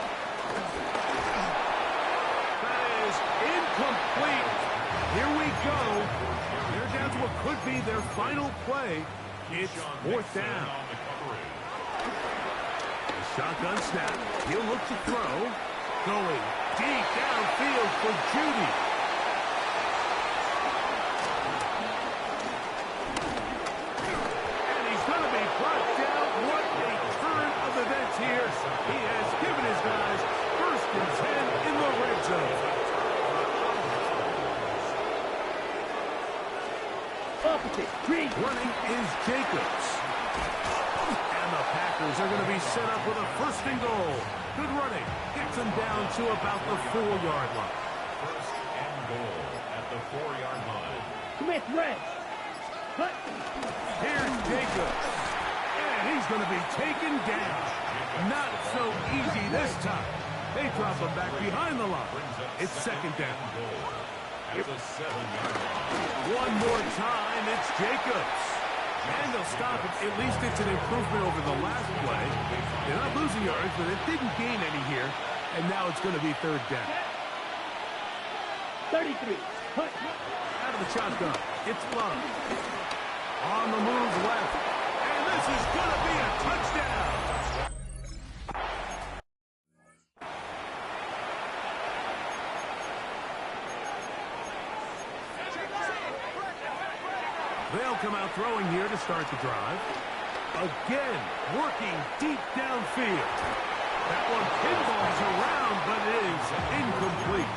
That is incomplete. Here we go. They're down to what could be their final play. It's fourth down. The shotgun snap. He'll look to throw. Going deep downfield for Judy. And he's going to be brought down. What a turn of events here. He has given his guys first and 10 in the red zone. Running is Jacobs. And the Packers are going to be set up with a first and goal. Good running. Gets them down to about the 4-yard line. First and goal at the 4-yard line. Smith, red. Cut. Here's Jacobs. And he's going to be taken down. Not so easy this time. They drop him back behind the line. It's second down. At the 7-yard line. One more time, it's Jacobs. And they'll stop it. At least it's an improvement over the last play. They're not losing yards, but it didn't gain any here. And now it's going to be third down. 33. Cut. Out of the shotgun. It's Love. On the move left. And this is going to be a touchdown. He'll come out throwing here to start the drive. Again, working deep downfield. That one pinballs around, but it is incomplete.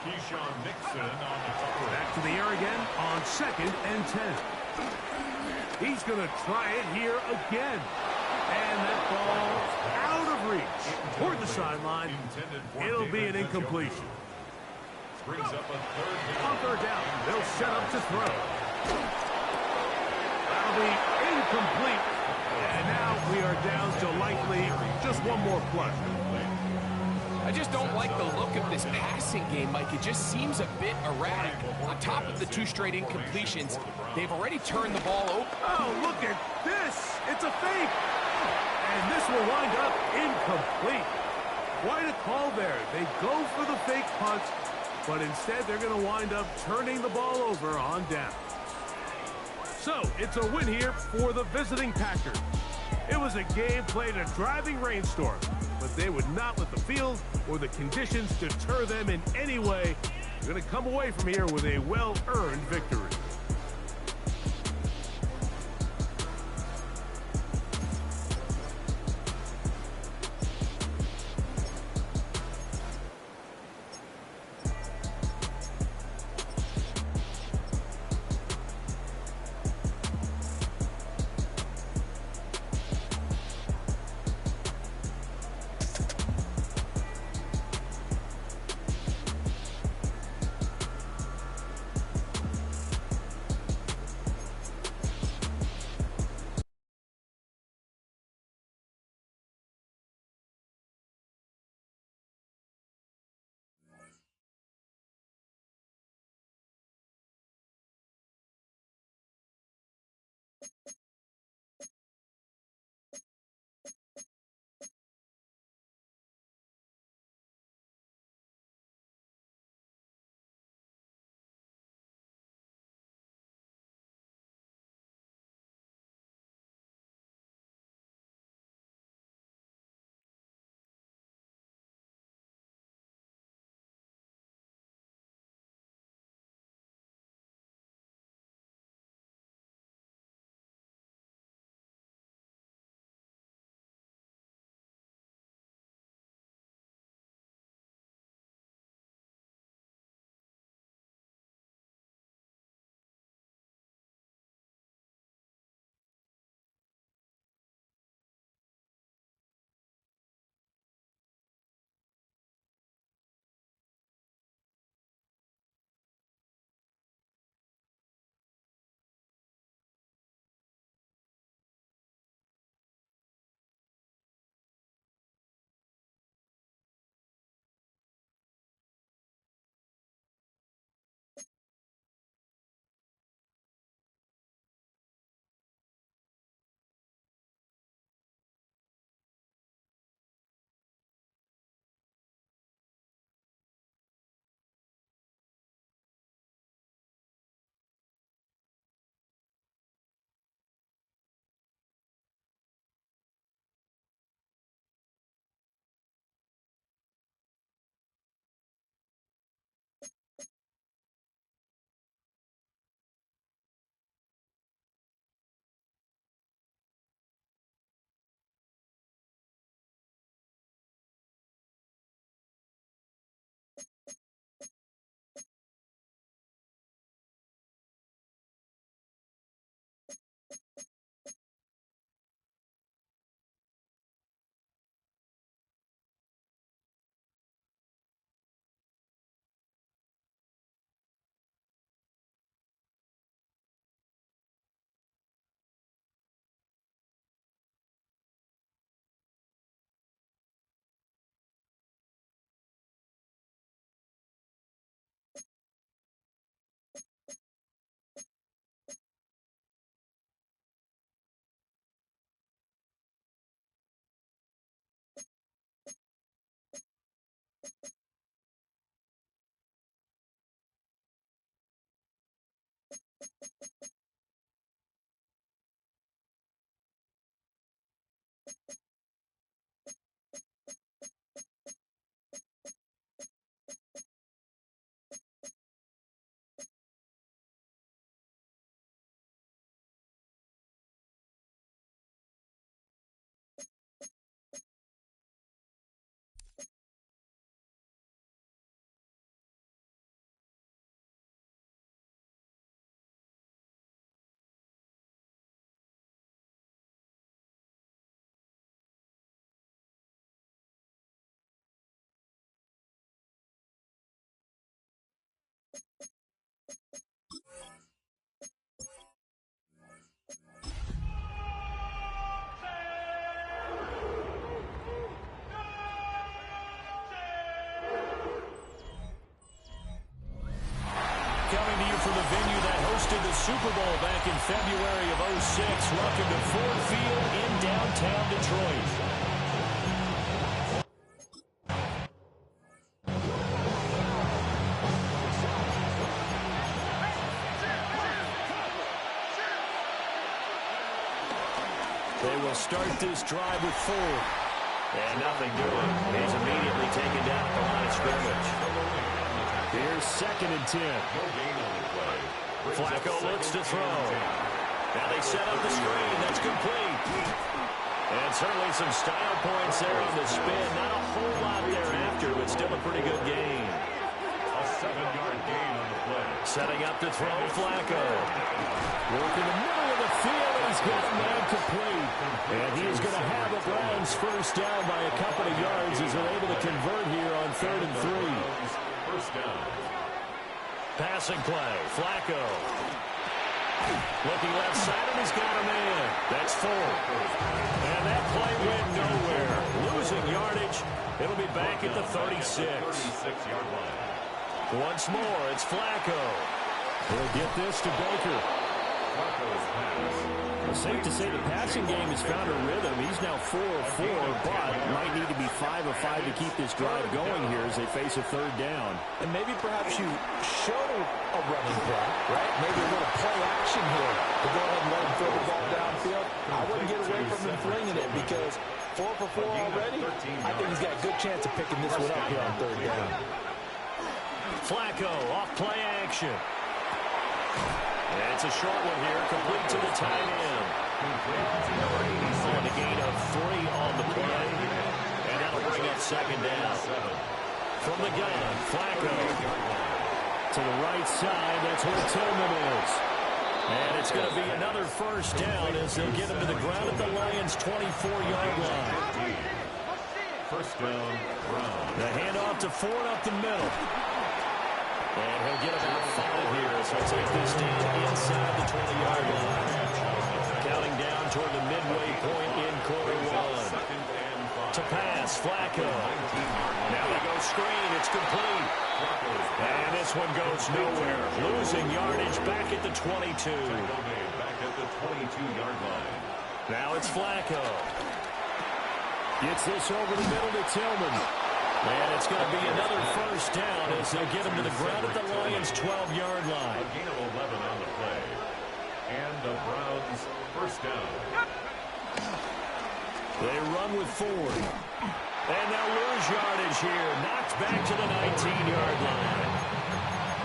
Keyshawn Nixon on the cover. Back to the air again on 2nd and 10. He's going to try it here again. And that ball out of reach toward the sideline. It'll be an incompletion. Brings up a third down. On 3rd down, they'll set up to throw. That'll be incomplete. And now we are down to likely just one more play. I just don't like the look of this passing game, Mike. It just seems a bit erratic. On top of the 2 straight incompletions, they've already turned the ball over. Oh, look at this. It's a fake. And this will wind up incomplete. Quite a call there. They go for the fake punt, but instead they're going to wind up turning the ball over on down. So, it's a win here for the visiting Packers. It was a game played in a driving rainstorm, but they would not let the field or the conditions deter them in any way. They're going to come away from here with a well-earned victory. the Super Bowl back in February of '06. Welcome to Ford Field in downtown Detroit. They will start this drive with Ford. And nothing doing. He's immediately taken down at the line of scrimmage. Here's 2nd and 10. Flacco looks to throw. Now they set up the screen. That's complete. And certainly some style points there on the spin. Not a whole lot thereafter, but still a pretty good gain. A 7-yard gain on the play. Setting up to throw Flacco. Work in the middle of the field, and he's got a man complete. And he is going to have the Browns first down by a couple of yards as they're able to convert here on 3rd and 3. First down. Passing play, Flacco. Looking left side, and he's got a man. That's 4. And that play went nowhere. Losing yardage. It'll be back at the 36. 36-yard line. Once more, it's Flacco. He'll get this to Baker. Flacco's pass. Safe to say the passing game has found a rhythm. He's now 4 of 4, but might need to be 5 of 5 to keep this drive going here as they face a 3rd down. And maybe perhaps you show a running play, right? Maybe a little play action here to go ahead and let him throw the ball downfield. I wouldn't get away from him flinging it because 4 for 4 already. I think he's got a good chance of picking this one up here on 3rd down. Flacco off play action. And it's a short one here, complete to the tight end. On a gain of 3 on the play. And that'll bring up 2nd down. From the gun, Flacco. To the right side, that's where Tillman is. And it's going to be another first down as they'll get him to the ground at the Lions' 24-yard line. First down, Brown. The handoff to Ford up the middle. And he'll get about 5 here, so he'll take this down inside the 20-yard line. Counting down toward the midway point in quarter 1. To pass, Flacco. Now they go screen, it's complete. And this one goes nowhere. Losing yardage back at the 22. Back at the 22-yard line. Now it's Flacco. Gets this over the middle to Tillman. And it's going to be another first down as they'll get him to the ground at the Lions' 12-yard line. A gain of 11 on the play. And the Browns first down. They run with Ford. And they'll lose yardage here. Knocked back to the 19-yard line.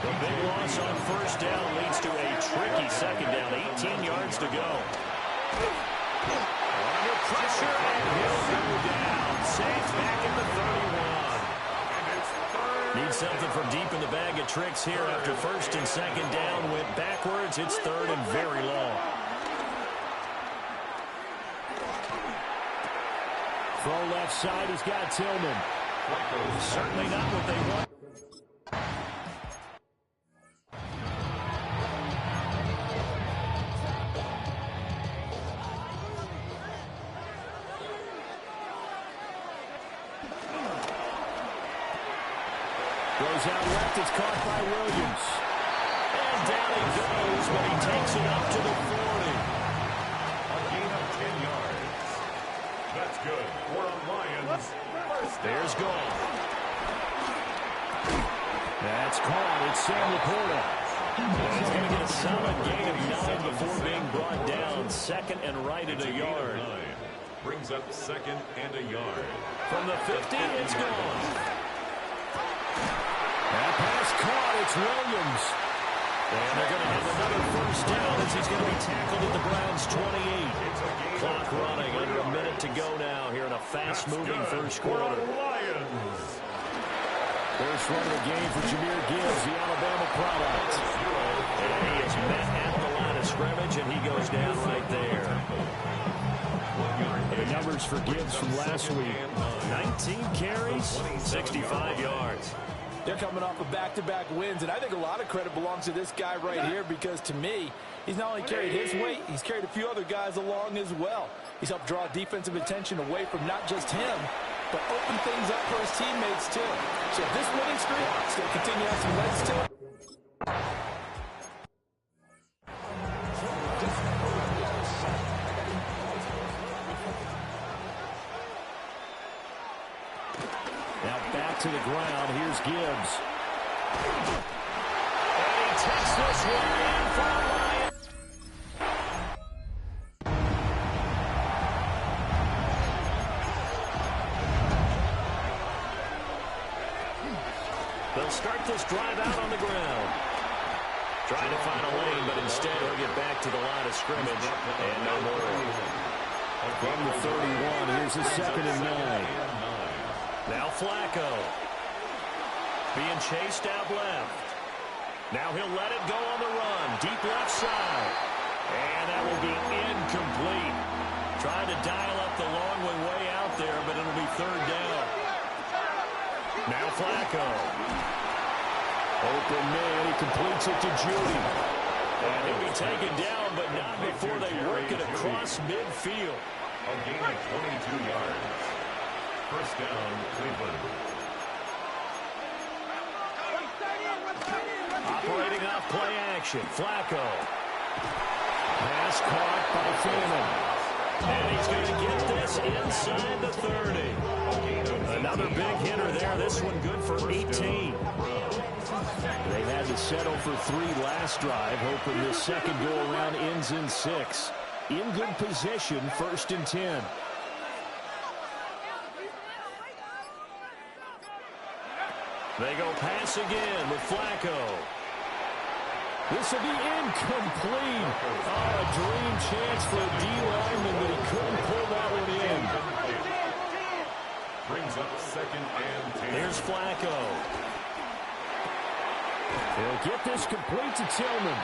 The big loss on first down leads to a tricky 2nd down. 18 yards to go. Under pressure, and he'll go down. Safe back at the 31. Need something from deep in the bag of tricks here after 1st and 2nd down. Went backwards. It's 3rd and very long. Throw left side. He's got Tillman. Certainly not what they want. Goes out left, it's caught by Williams. And down he goes, but he takes it up to the 40. A gain of 10 yards. That's good for the Lions. There's Goff. That's caught. It's Sam Laporta. He's going to get a solid gain of 9 before being brought down. 2nd and right at a yard. Brings up 2nd and a yard. From the 50, it's gone. That pass caught. It's Williams. And they're going to have another first down as he's going to be tackled at the Browns' 28. Clock running, under a minute to go now here in a fast-moving first quarter. First run of the game for Jahmyr Gibbs, the Alabama product. And he is met at the line of scrimmage, and he goes down right there. And the numbers for Gibbs from last week: 19 carries, 65 yards. They're coming off of back-to-back wins, and I think a lot of credit belongs to this guy right here because, to me, he's not only carried his weight, he's carried a few other guys along as well. He's helped draw defensive attention away from not just him, but open things up for his teammates, too. So this winning streak is going to continue to have some legs to it. to the ground. Here's Gibbs. And he takes this one in for the Lions. They'll start this drive out on the ground. Trying to find a lane, but instead he'll get back to the line of scrimmage. And no more. From the 31, here's a 2nd and 9. Now Flacco. Being chased out left. Now he'll let it go on the run. Deep left side. And that will be incomplete. Trying to dial up the long way out there, but it'll be 3rd down. Now Flacco. Open man, he completes it to Judy. And he'll be taken down, but not before they work it across midfield. A gain of 22 yards. First down, Cleveland. Operating off play action, Flacco. Pass caught by Fannin. And he's going to get this inside the 30. Another big hitter there. This one good for 18. They had to settle for 3 last drive, hoping this second go-around ends in 6. In good position, 1st and 10. They go pass again with Flacco. This will be incomplete. Oh, a dream chance for a D-lineman, but he couldn't pull that one in. Brings up 2nd and 10. Here's Flacco. He'll get this complete to Tillman.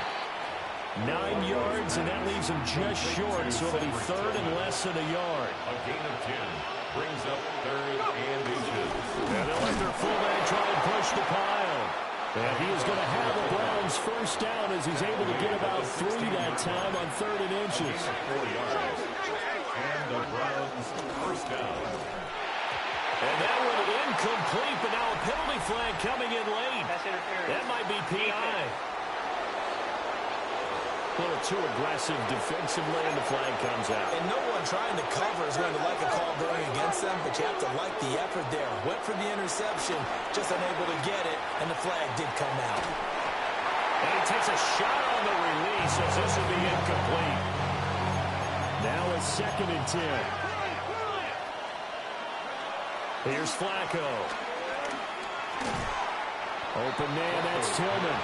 9 yards, and that leaves him just short, so it'll be 3rd and less than a yard. A gain of 10 brings up 3rd and inches. And they'll let their fullback try and push the pile. And he is going to have the Browns 1st down as he's able to get about 3 that time on 3rd and inches. 4 yards. And the Browns 1st down. And that one incomplete, but now a penalty flag coming in late. That might be PI. A little too aggressive defensively, and the flag comes out. And no one trying to cover is going to like a call going against them, but you have to like the effort there. Went for the interception, just unable to get it, and the flag did come out. And he takes a shot on the release as this will be incomplete. Now it's 2nd and 10. Here's Flacco. Open man, that's Tillman.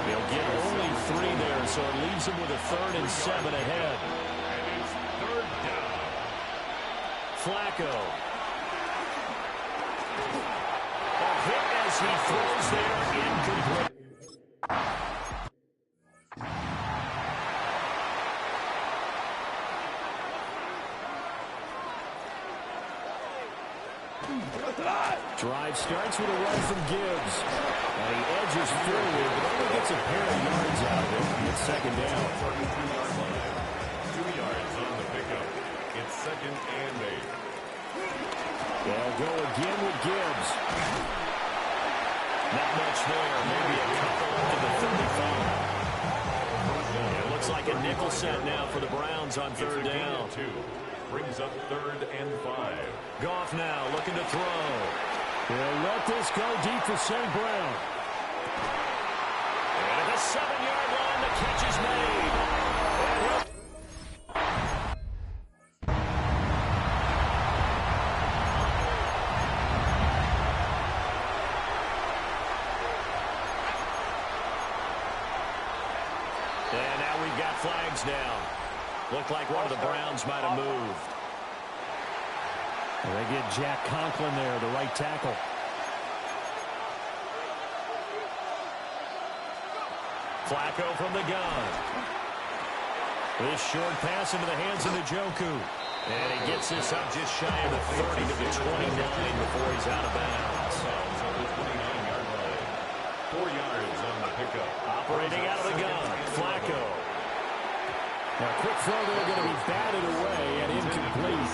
They'll get only 3 there, so it leaves him with a 3rd and 7 ahead. And it's 3rd down. Flacco. A hit as he throws there, incomplete. Drive starts with a run from Gibbs. And he edges forward, but only gets a pair of yards out of it. It's 2nd down. 2 yards on the pickup. It's 2nd and 8. They'll go again with Gibbs. Not much there. Maybe a couple up to the 35. It looks like a nickel set now for the Browns on 3rd down. 2. Brings up 3rd and 5. Goff now looking to throw. He'll let this go deep for St. Brown. And at the 7-yard line, the catch is made. And now we've got flags down. Looked like one of the Browns might have moved. They get Jack Conklin there, the right tackle. Flacco from the gun. This short pass into the hands of Njoku. And he gets this up just shy of the 30 to the 29 before he's out of bounds. On the 29-yard line. 4 yards on the pickup. Operating out of the gun, Flacco. Now, quick throw there going to be batted away and incomplete.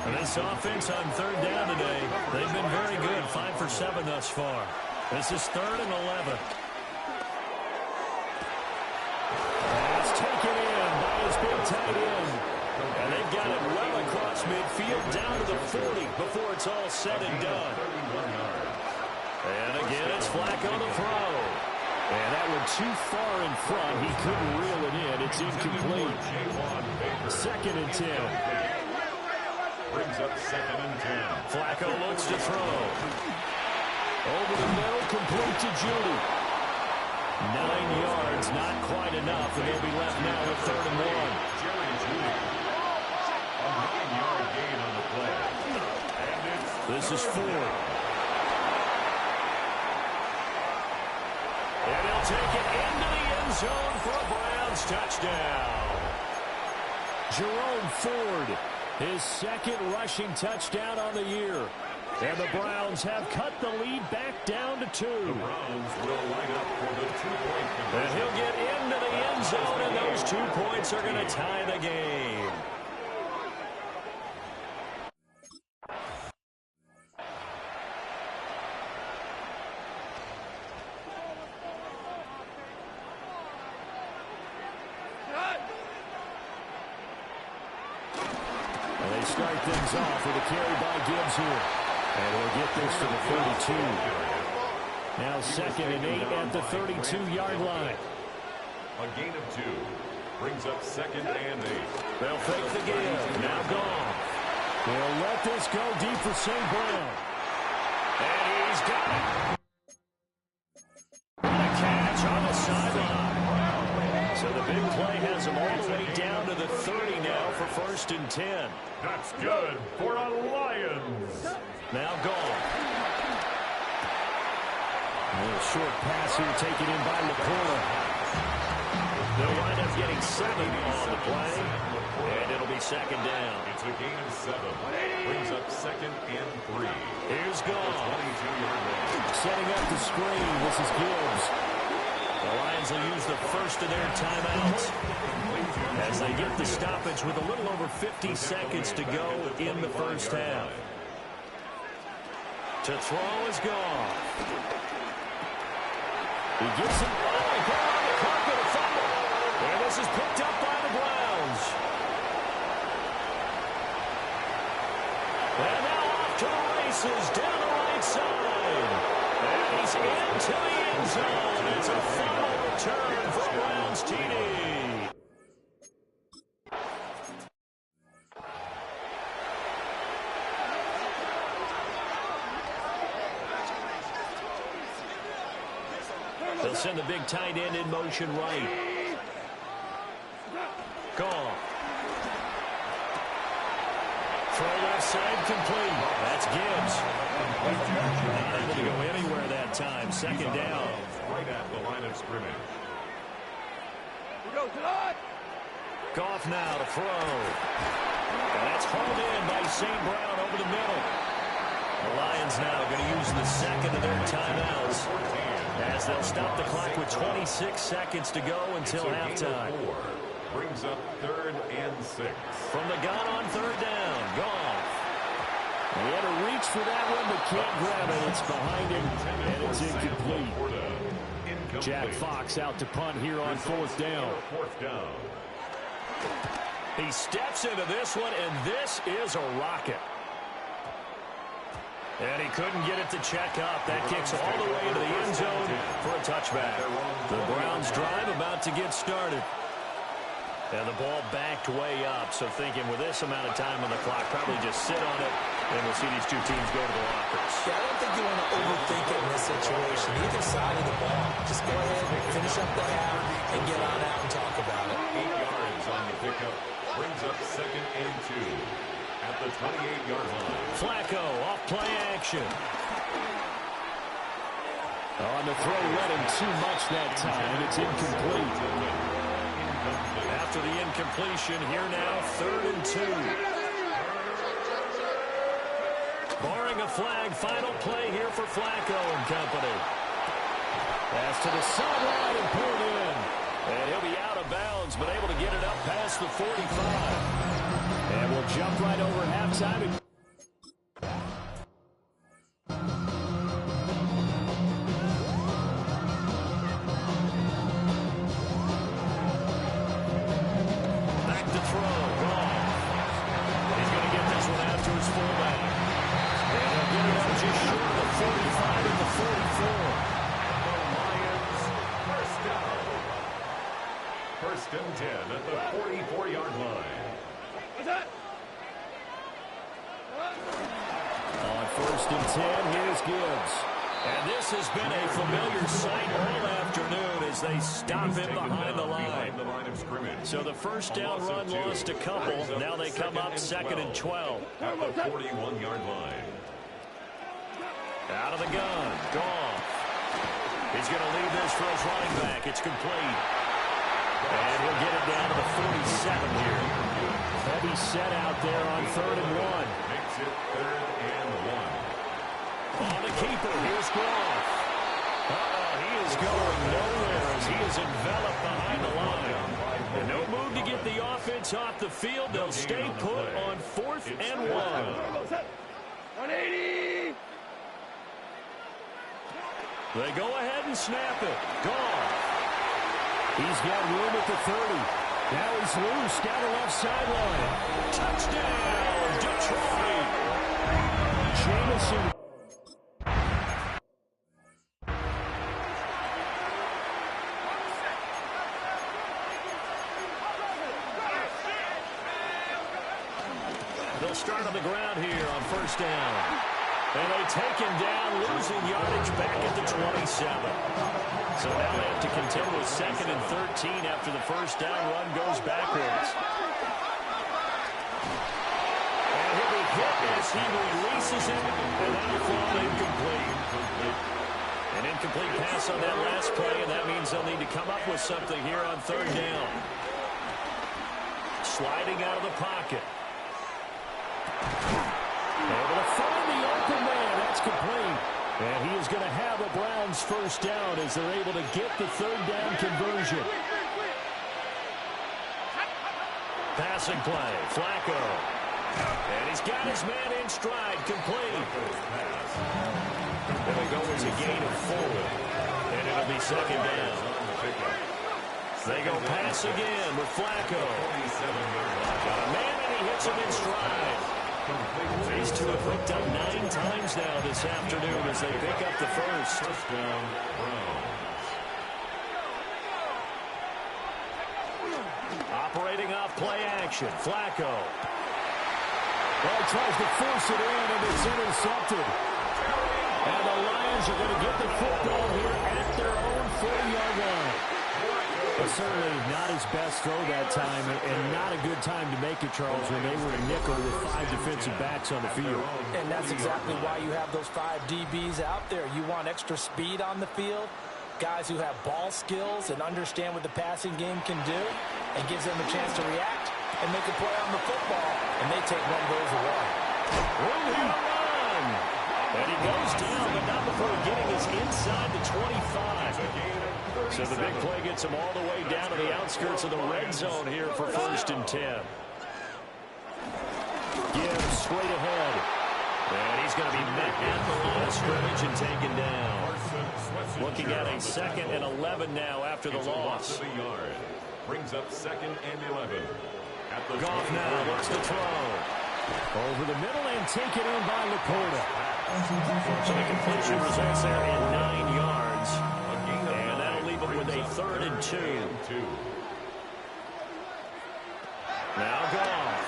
And this offense on 3rd down today, they've been very good. 5 for 7 thus far. This is 3rd and 11. That's taken in by his big tight end. And they've got it well across midfield down to the 40 before it's all said and done. And again, it's Flacco to throw. And that one too far in front. He couldn't reel it in. It's incomplete. 2nd and 10. Brings up 2nd and 10. Flacco looks to throw. Over the middle, complete to Judy. 9 yards, not quite enough, and they'll be left now with 3rd and 1. Jerry Judy. A 9-yard gain on the play. And it's this is Ford. And he'll take it into the end zone for a Browns touchdown. Jerome Ford, his 2nd rushing touchdown on the year. And the Browns have cut the lead back down to 2. the Browns will line up for the 2-point conversion. And he'll get into the end zone, and those 2 points are going to tie the game. And they start things off with a carry by Gibbs here. And he'll get this to the 32. Now 2nd and 8 at the 32-yard line. A gain of 2. Brings up 2nd and 8. They'll fake the give. Now gone. They'll let this go deep for St. Brown. And he's got it. What a catch on the sideline. So the big play has him all the way down to the 30 now for 1st and 10. That's good for a Lions. Now gone. A little short pass here taken in by LaPorta. They'll wind up getting 7 on the play, and it'll be 2nd down. It's a gain of 7. Brings up 2nd and 3. Here's gone. 22-yard line. Setting up the screen. This is Gibbs. The Lions will use the first of their timeouts as they get the stoppage with a little over 50 seconds to go in the first half. To throw is gone. He gets it. Oh, he put it on the carpet, a fumble. And this is picked up by the Browns. And now off to the races down the right side. And he's into the end zone. It's a fumble return for Browns TD. They'll send the big tight end in motion right. Gone. Throw left side complete. That's Gibbs. Not able to go anywhere that time. 2nd down. Right at the line of scrimmage. Goff now to throw. And that's hauled in by St. Brown over the middle. The Lions now going to use the 2nd of their timeouts as they'll stop the clock with 26 seconds to go until halftime. Brings up 3rd and 6. From the gun on 3rd down. Goff. He had to reach for that one, but can't grab it. It's behind him, and it's incomplete. Jack Fox out to punt here on 4th down. 4th down. He steps into this one, and this is a rocket. And he couldn't get it to check up. That kicks all the way into the end zone for a touchback. The Browns drive about to get started. And the ball backed way up. So thinking with this amount of time on the clock, probably just sit on it, and we'll see these two teams go to the lockers. Yeah, I don't think you want to overthink it in this situation. Either side of the ball. Just go ahead, finish up the half, and get on out and talk about it. 8 yards on the pickup. Brings up 2nd and 2. At the 28-yard line. Flacco off play action. On the throw, led him too much that time. It's incomplete. After the incompletion, here now, 3rd and 2. Barring a flag, final play here for Flacco and company. Pass to the sideline and pulled in. And he'll be out of bounds, but able to get it up past the 45. And we'll jump right over halftime. Back to throw. Gone. to his fullback. And he'll get it up just short of the 45 and the 44. The Lions, first down. First and 10 at the 44-yard line. What's that? On first and 10, here's Gibbs. And this has been a familiar sight all afternoon as they stop him behind the line. So the first down run lost a couple. Now they come up 2nd and 12. At the 41-yard line. Out of the gun. Goff. He's going to leave this for his running back. It's complete. And he'll get it down to the 47 here. Heavy set out there on 3rd and 1. Makes it 3rd and 1. On the keeper, here's Goff. He is going nowhere as he is enveloped behind the line. And no move to get the offense off the field. They'll stay put on 4th and 1. 180. They go ahead and snap it. Goff. He's got room at the 30. Now he's loose down the left sideline. Touchdown, Detroit. Jameson. They'll start on the ground here on first down. And they take him down, losing yardage back at the 27. So now they have to contend with 2nd and 13 after the first down run goes backwards. And he'll be hit as he releases it, and that'll fall incomplete. An incomplete pass on that last play, and that means they'll need to come up with something here on 3rd down. Sliding out of the pocket. Able to find the open man. That's complete. And he is going to have a Browns first down as they're able to get the 3rd down conversion. Passing play. Flacco. And he's got his man in stride. Complete. There we go. It's a gain of 4. And it'll be 2nd down. They go pass again with Flacco. Got a man and he hits him in stride. These two have hooked up 9 times now this afternoon as they pick up the first. First down, Browns. Operating off play action. Flacco. Well, he tries to force it in, and it's intercepted. And the Lions are going to get the football here at their own 40-yard line. But certainly not his best throw that time, and not a good time to make it, Charles, when they were a nickel with 5 defensive backs on the field. And that's exactly why you have those 5 DBs out there. You want extra speed on the field, guys who have ball skills and understand what the passing game can do, and gives them a chance to react and make a play on the football, and they take one of those away. Run! And he goes down, but not before getting us inside the 25. So the big play gets him all the way down to the outskirts of the red zone here for 1st and 10. Gibbs straight ahead. And he's going to be met at the line of scrimmage and taken down. Looking at a 2nd and 11 now after the loss. Brings up 2nd and 11. Goff now looks to throw. Over the middle and taken in by Laporta. So the completion results there in 9 yards. And that'll leave him with a 3rd and 2. Now Goff.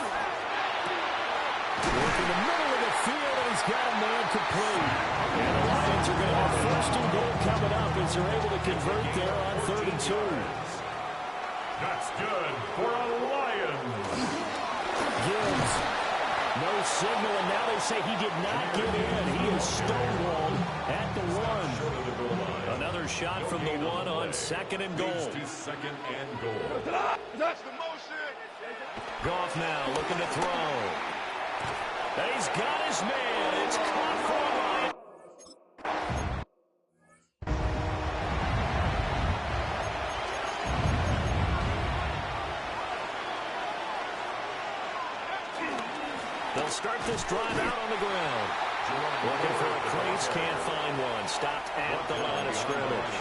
Working the middle of the field, and he's got a man complete. And the Lions are going to have 1st and goal coming up as they're able to convert there on 3rd and 2. That's good for a Lions. Gibbs. No signal, and now they say he did not get in. He is stonewalled at the 1. Another shot from the 1 on 2nd and goal. To 2nd and goal. That's the motion. Goff now looking to throw. And he's got his man. It's caught for a Lion. They'll start this drive out on the ground. Looking for a crease, can't find one. Stopped at the line of scrimmage.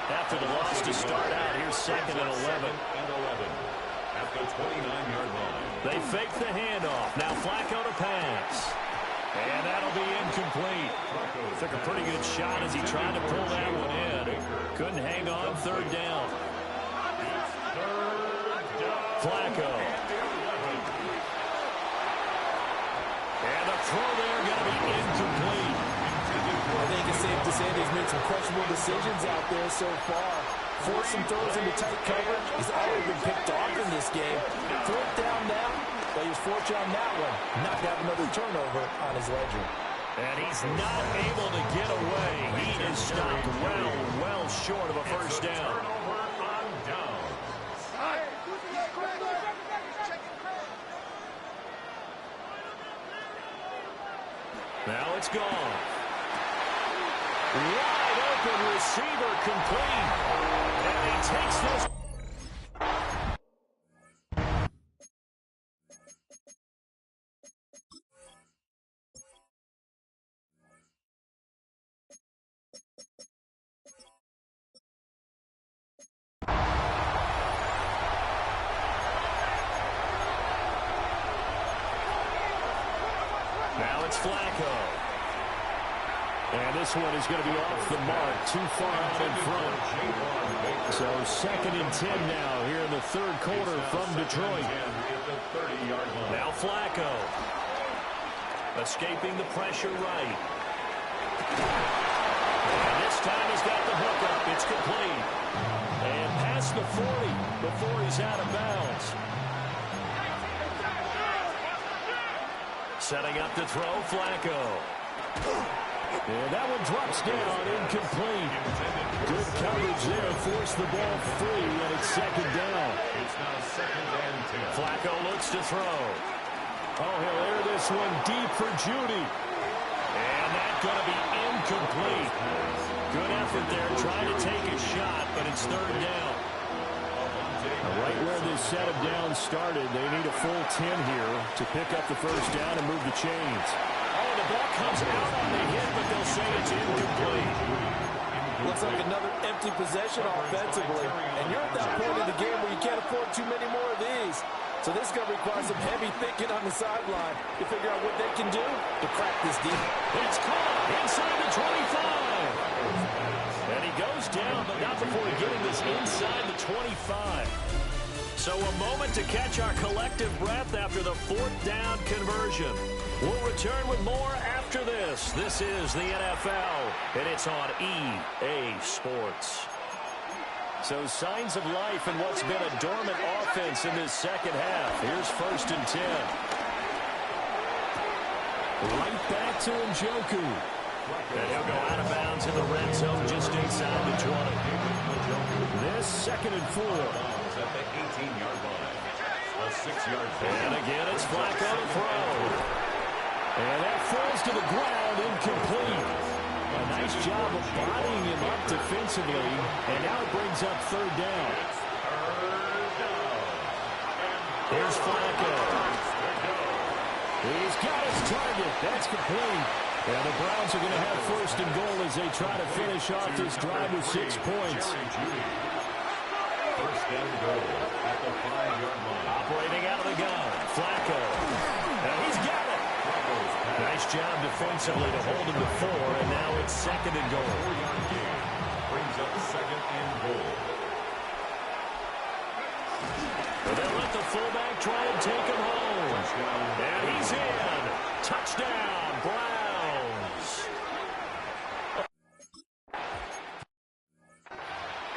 After the loss to start out, here's 2nd and 11. at the 29-yard line. They fake the handoff. Now Flacco to pass. And that'll be incomplete. Took a pretty good shot as he tried to pull that one in. Couldn't hang on third down. Flacco. And the throw there going to be incomplete. I think it's safe to say he's made some questionable decisions out there so far. Forced some throws into tight cover. He's already been picked off in this game. Fourth down now. But he was fortunate on that one. Not to have another turnover on his ledger. And he's not able to get away. He is stopped well short of a first down. Now it's gone. Wide open receiver complete. And he takes this. Now it's Flacco. And this one is going to be off the mark, too far out in front. So 2nd and 10 now here in the third quarter from Detroit. Now Flacco. Escaping the pressure right. And this time he's got the hook up. It's complete. And past the 40 before he's out of bounds. Setting up to throw, Flacco. And that one drops down, incomplete. Good coverage there, forced the ball free, and it's 2nd down. It's now 2nd and 10. Flacco looks to throw. Oh, he'll air this one deep for Judy. And that's going to be incomplete. Good effort there, trying to take a shot, but it's 3rd down. Right where this set of downs started, they need a full 10 here to pick up the first down and move the chains. Oh, the ball comes out on the hit, but they'll say it's incomplete. Looks like another empty possession offensively. And you're at that point in the game where you can't afford too many more of these. So this is going to require some heavy thinking on the sideline to figure out what they can do to crack this deep. It's caught inside the 25. And he goes down, but not before getting this inside the 25. So a moment to catch our collective breath after the 4th down conversion. We'll return with more after this. This is the NFL, and it's on EA Sports. So signs of life in what's been a dormant offense in this second half. Here's 1st and 10. Right back to Njoku. And he'll go out of bounds in the red zone just inside the 20. This 2nd and 4. At the 18-yard line. A 6-yard play. And again, it's Flacco to throw. And that falls to the ground, incomplete. A nice job of bodying him up defensively. And now it brings up 3rd down. Here's Flacco. He's got his target. That's complete. And the Browns are going to have 1st and goal as they try to finish off this drive with 6 points. 1st and goal at the 5-yard line. Operating out of the gun, Flacco. And he's got it. Nice job defensively to hold him to 4, and now it's 2nd and goal. 4-yard gain brings up 2nd and goal. And they'll let the fullback try and take him home. And he's in. Touchdown, Browns.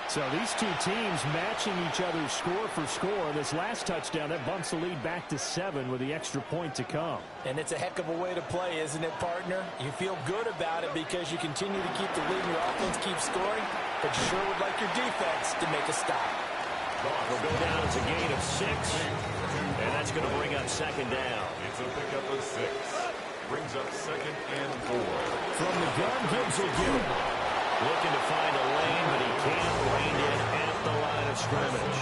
So these two teams matching each other's score for score. This last touchdown, that bumps the lead back to 7 with the extra point to come. And it's a heck of a way to play, isn't it, partner? You feel good about it because you continue to keep the lead and your offense keeps scoring, but you sure would like your defense to make a stop. Will go down as a gain of 6, and that's going to bring up 2nd down. It's a pickup of 6. Brings up 2nd and 4. From the gun, Gibbs will get it. Looking to find a lane, but he can't rein in at the line of scrimmage.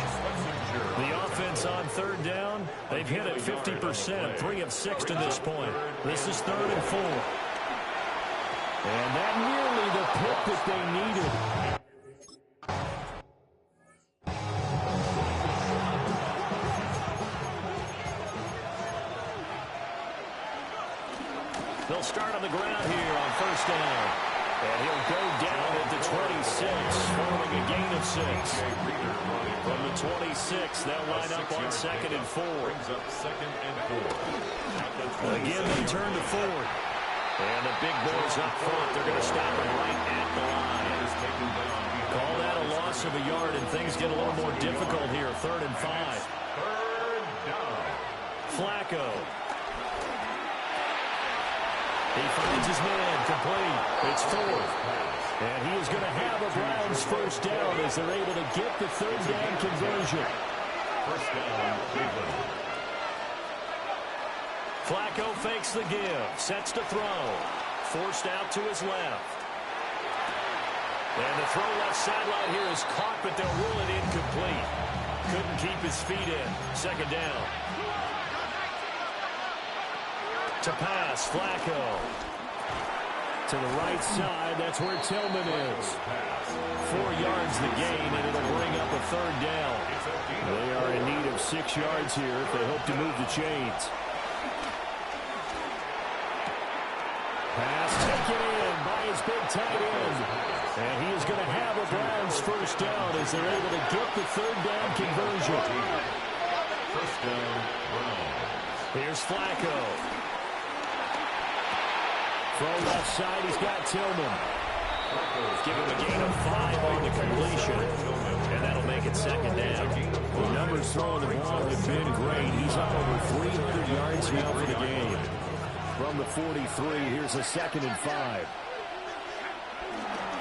The offense on 3rd down, they've hit it 50%, 3 of 6 to this point. This is 3rd and 4. And that nearly the pick that they needed. They'll start on the ground here on first down. And he'll go down at the 26, following a gain of 6. From the 26, they'll line up on 2nd and 4. Again, they turn to Ford. And the big boys up front, they're going to stop him right at the line. Call that a loss of a yard, and things get a little more difficult here. 3rd and 5. Flacco. He finds his man, complete. It's Ford. And he is going to have a Browns first down as they're able to get the 3rd down conversion. First down, Cleveland. Flacco fakes the give, sets to throw. Forced out to his left. And the throw left sideline here is caught, but they'll rule it incomplete. Couldn't keep his feet in. 2nd down. To pass, Flacco. To the right side, that's where Tillman is. 4 yards the gain, and it'll bring up a 3rd down. They are in need of 6 yards here if they hope to move the chains. Pass taken in by his big tight end. And he is going to have a Browns first down as they're able to get the 3rd down conversion. First down, Browns. Here's Flacco. From left side, he's got Tillman. Give him a gain of 5 on the completion. And that'll make it 2nd down. The numbers throwing the ball have been great. He's on over 300 yards now for the game. From the 43, here's a 2nd and 5.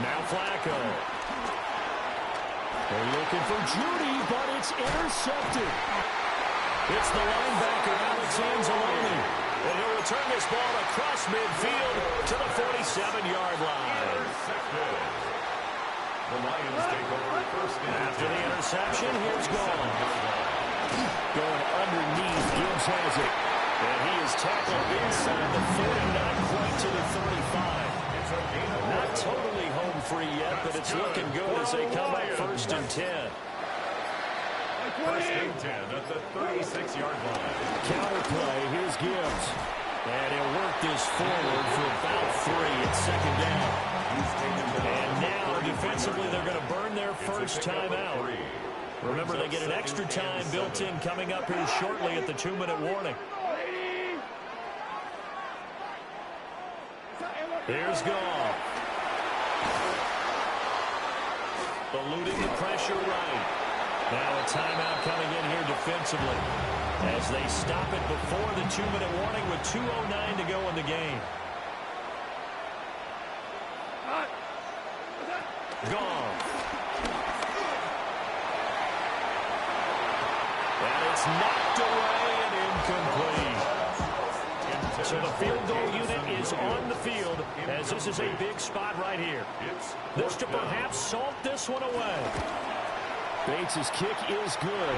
Now Flacco. They're looking for Judy, but it's intercepted. It's the linebacker, Alex Anzalone. And he'll return this ball across midfield to the 47-yard line. The Lions take over first down. After the interception, here's Gone. Going underneath, Gibbs has it. And he is tackled inside the 40, not quite to the 35. Not totally home free yet, but it's looking good as they come up 1st and 10. First and 10 at the 36-yard line. Counterplay, here's Gibbs. And he'll work this forward for about 3 at 2nd down. And now, defensively, they're going to burn their first time out. Remember, they get an extra time built in coming up here shortly at the 2-minute warning. Here's Goff. Eluding the pressure right. Now a timeout coming in here defensively as they stop it before the 2-minute warning with 2:09 to go in the game. Goff. And it's knocked away and incomplete. So the field goal unit is on the field as this is a big spot right here. This to perhaps salt this one away. Bates' kick is good.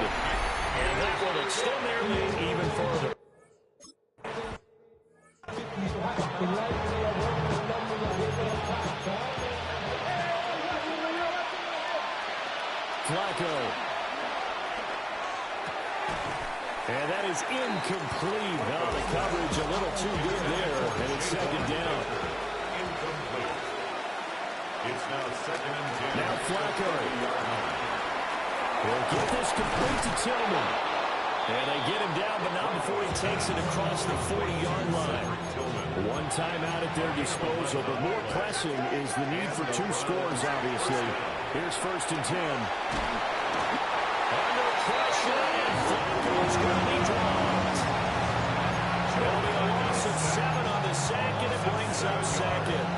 And that will extend their lead even further. Flacco. And that is incomplete. Now the coverage a little too good there, and it's 2nd down. Incomplete. It's now 2nd and 10. Now Flacco. He'll get this complete to Tillman. And they get him down, but not before he takes it across the 40-yard line. One timeout at their disposal, but more pressing is the need for 2 scores, obviously. Here's 1st and 10. Under pressure, and Flacco's going to be dropped. There'll be a loss of 7 on the sack, and it brings up 2nd.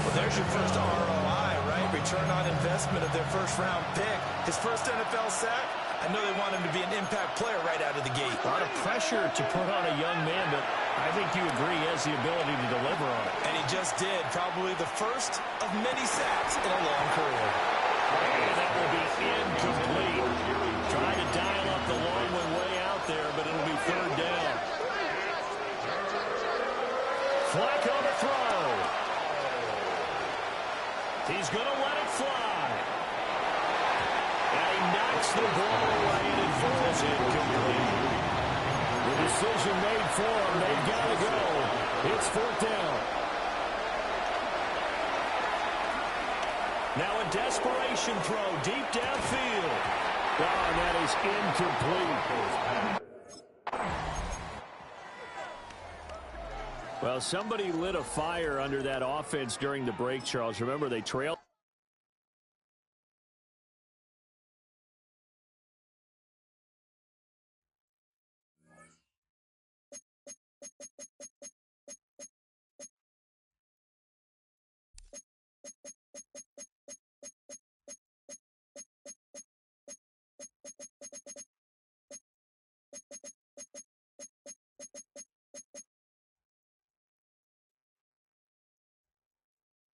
Well, there's your first ROI, right? Return on investment of their first-round pick. His first NFL sack, I know they want him to be an impact player right out of the gate. A lot of pressure to put on a young man, but I think you agree he has the ability to deliver on it. And he just did. Probably the first of many sacks in a long career. And that will be incomplete. Trying to dial up the long one way out there, but it'll be 3rd down. Flacco to throw. He's going to let it fly. And he knocks the ball away, and it falls incomplete. The decision made for him. They've got to go. It's fourth down. Now a desperation throw deep downfield. Oh, that is incomplete. Well, somebody lit a fire under that offense during the break, Charles. Remember, they trailed.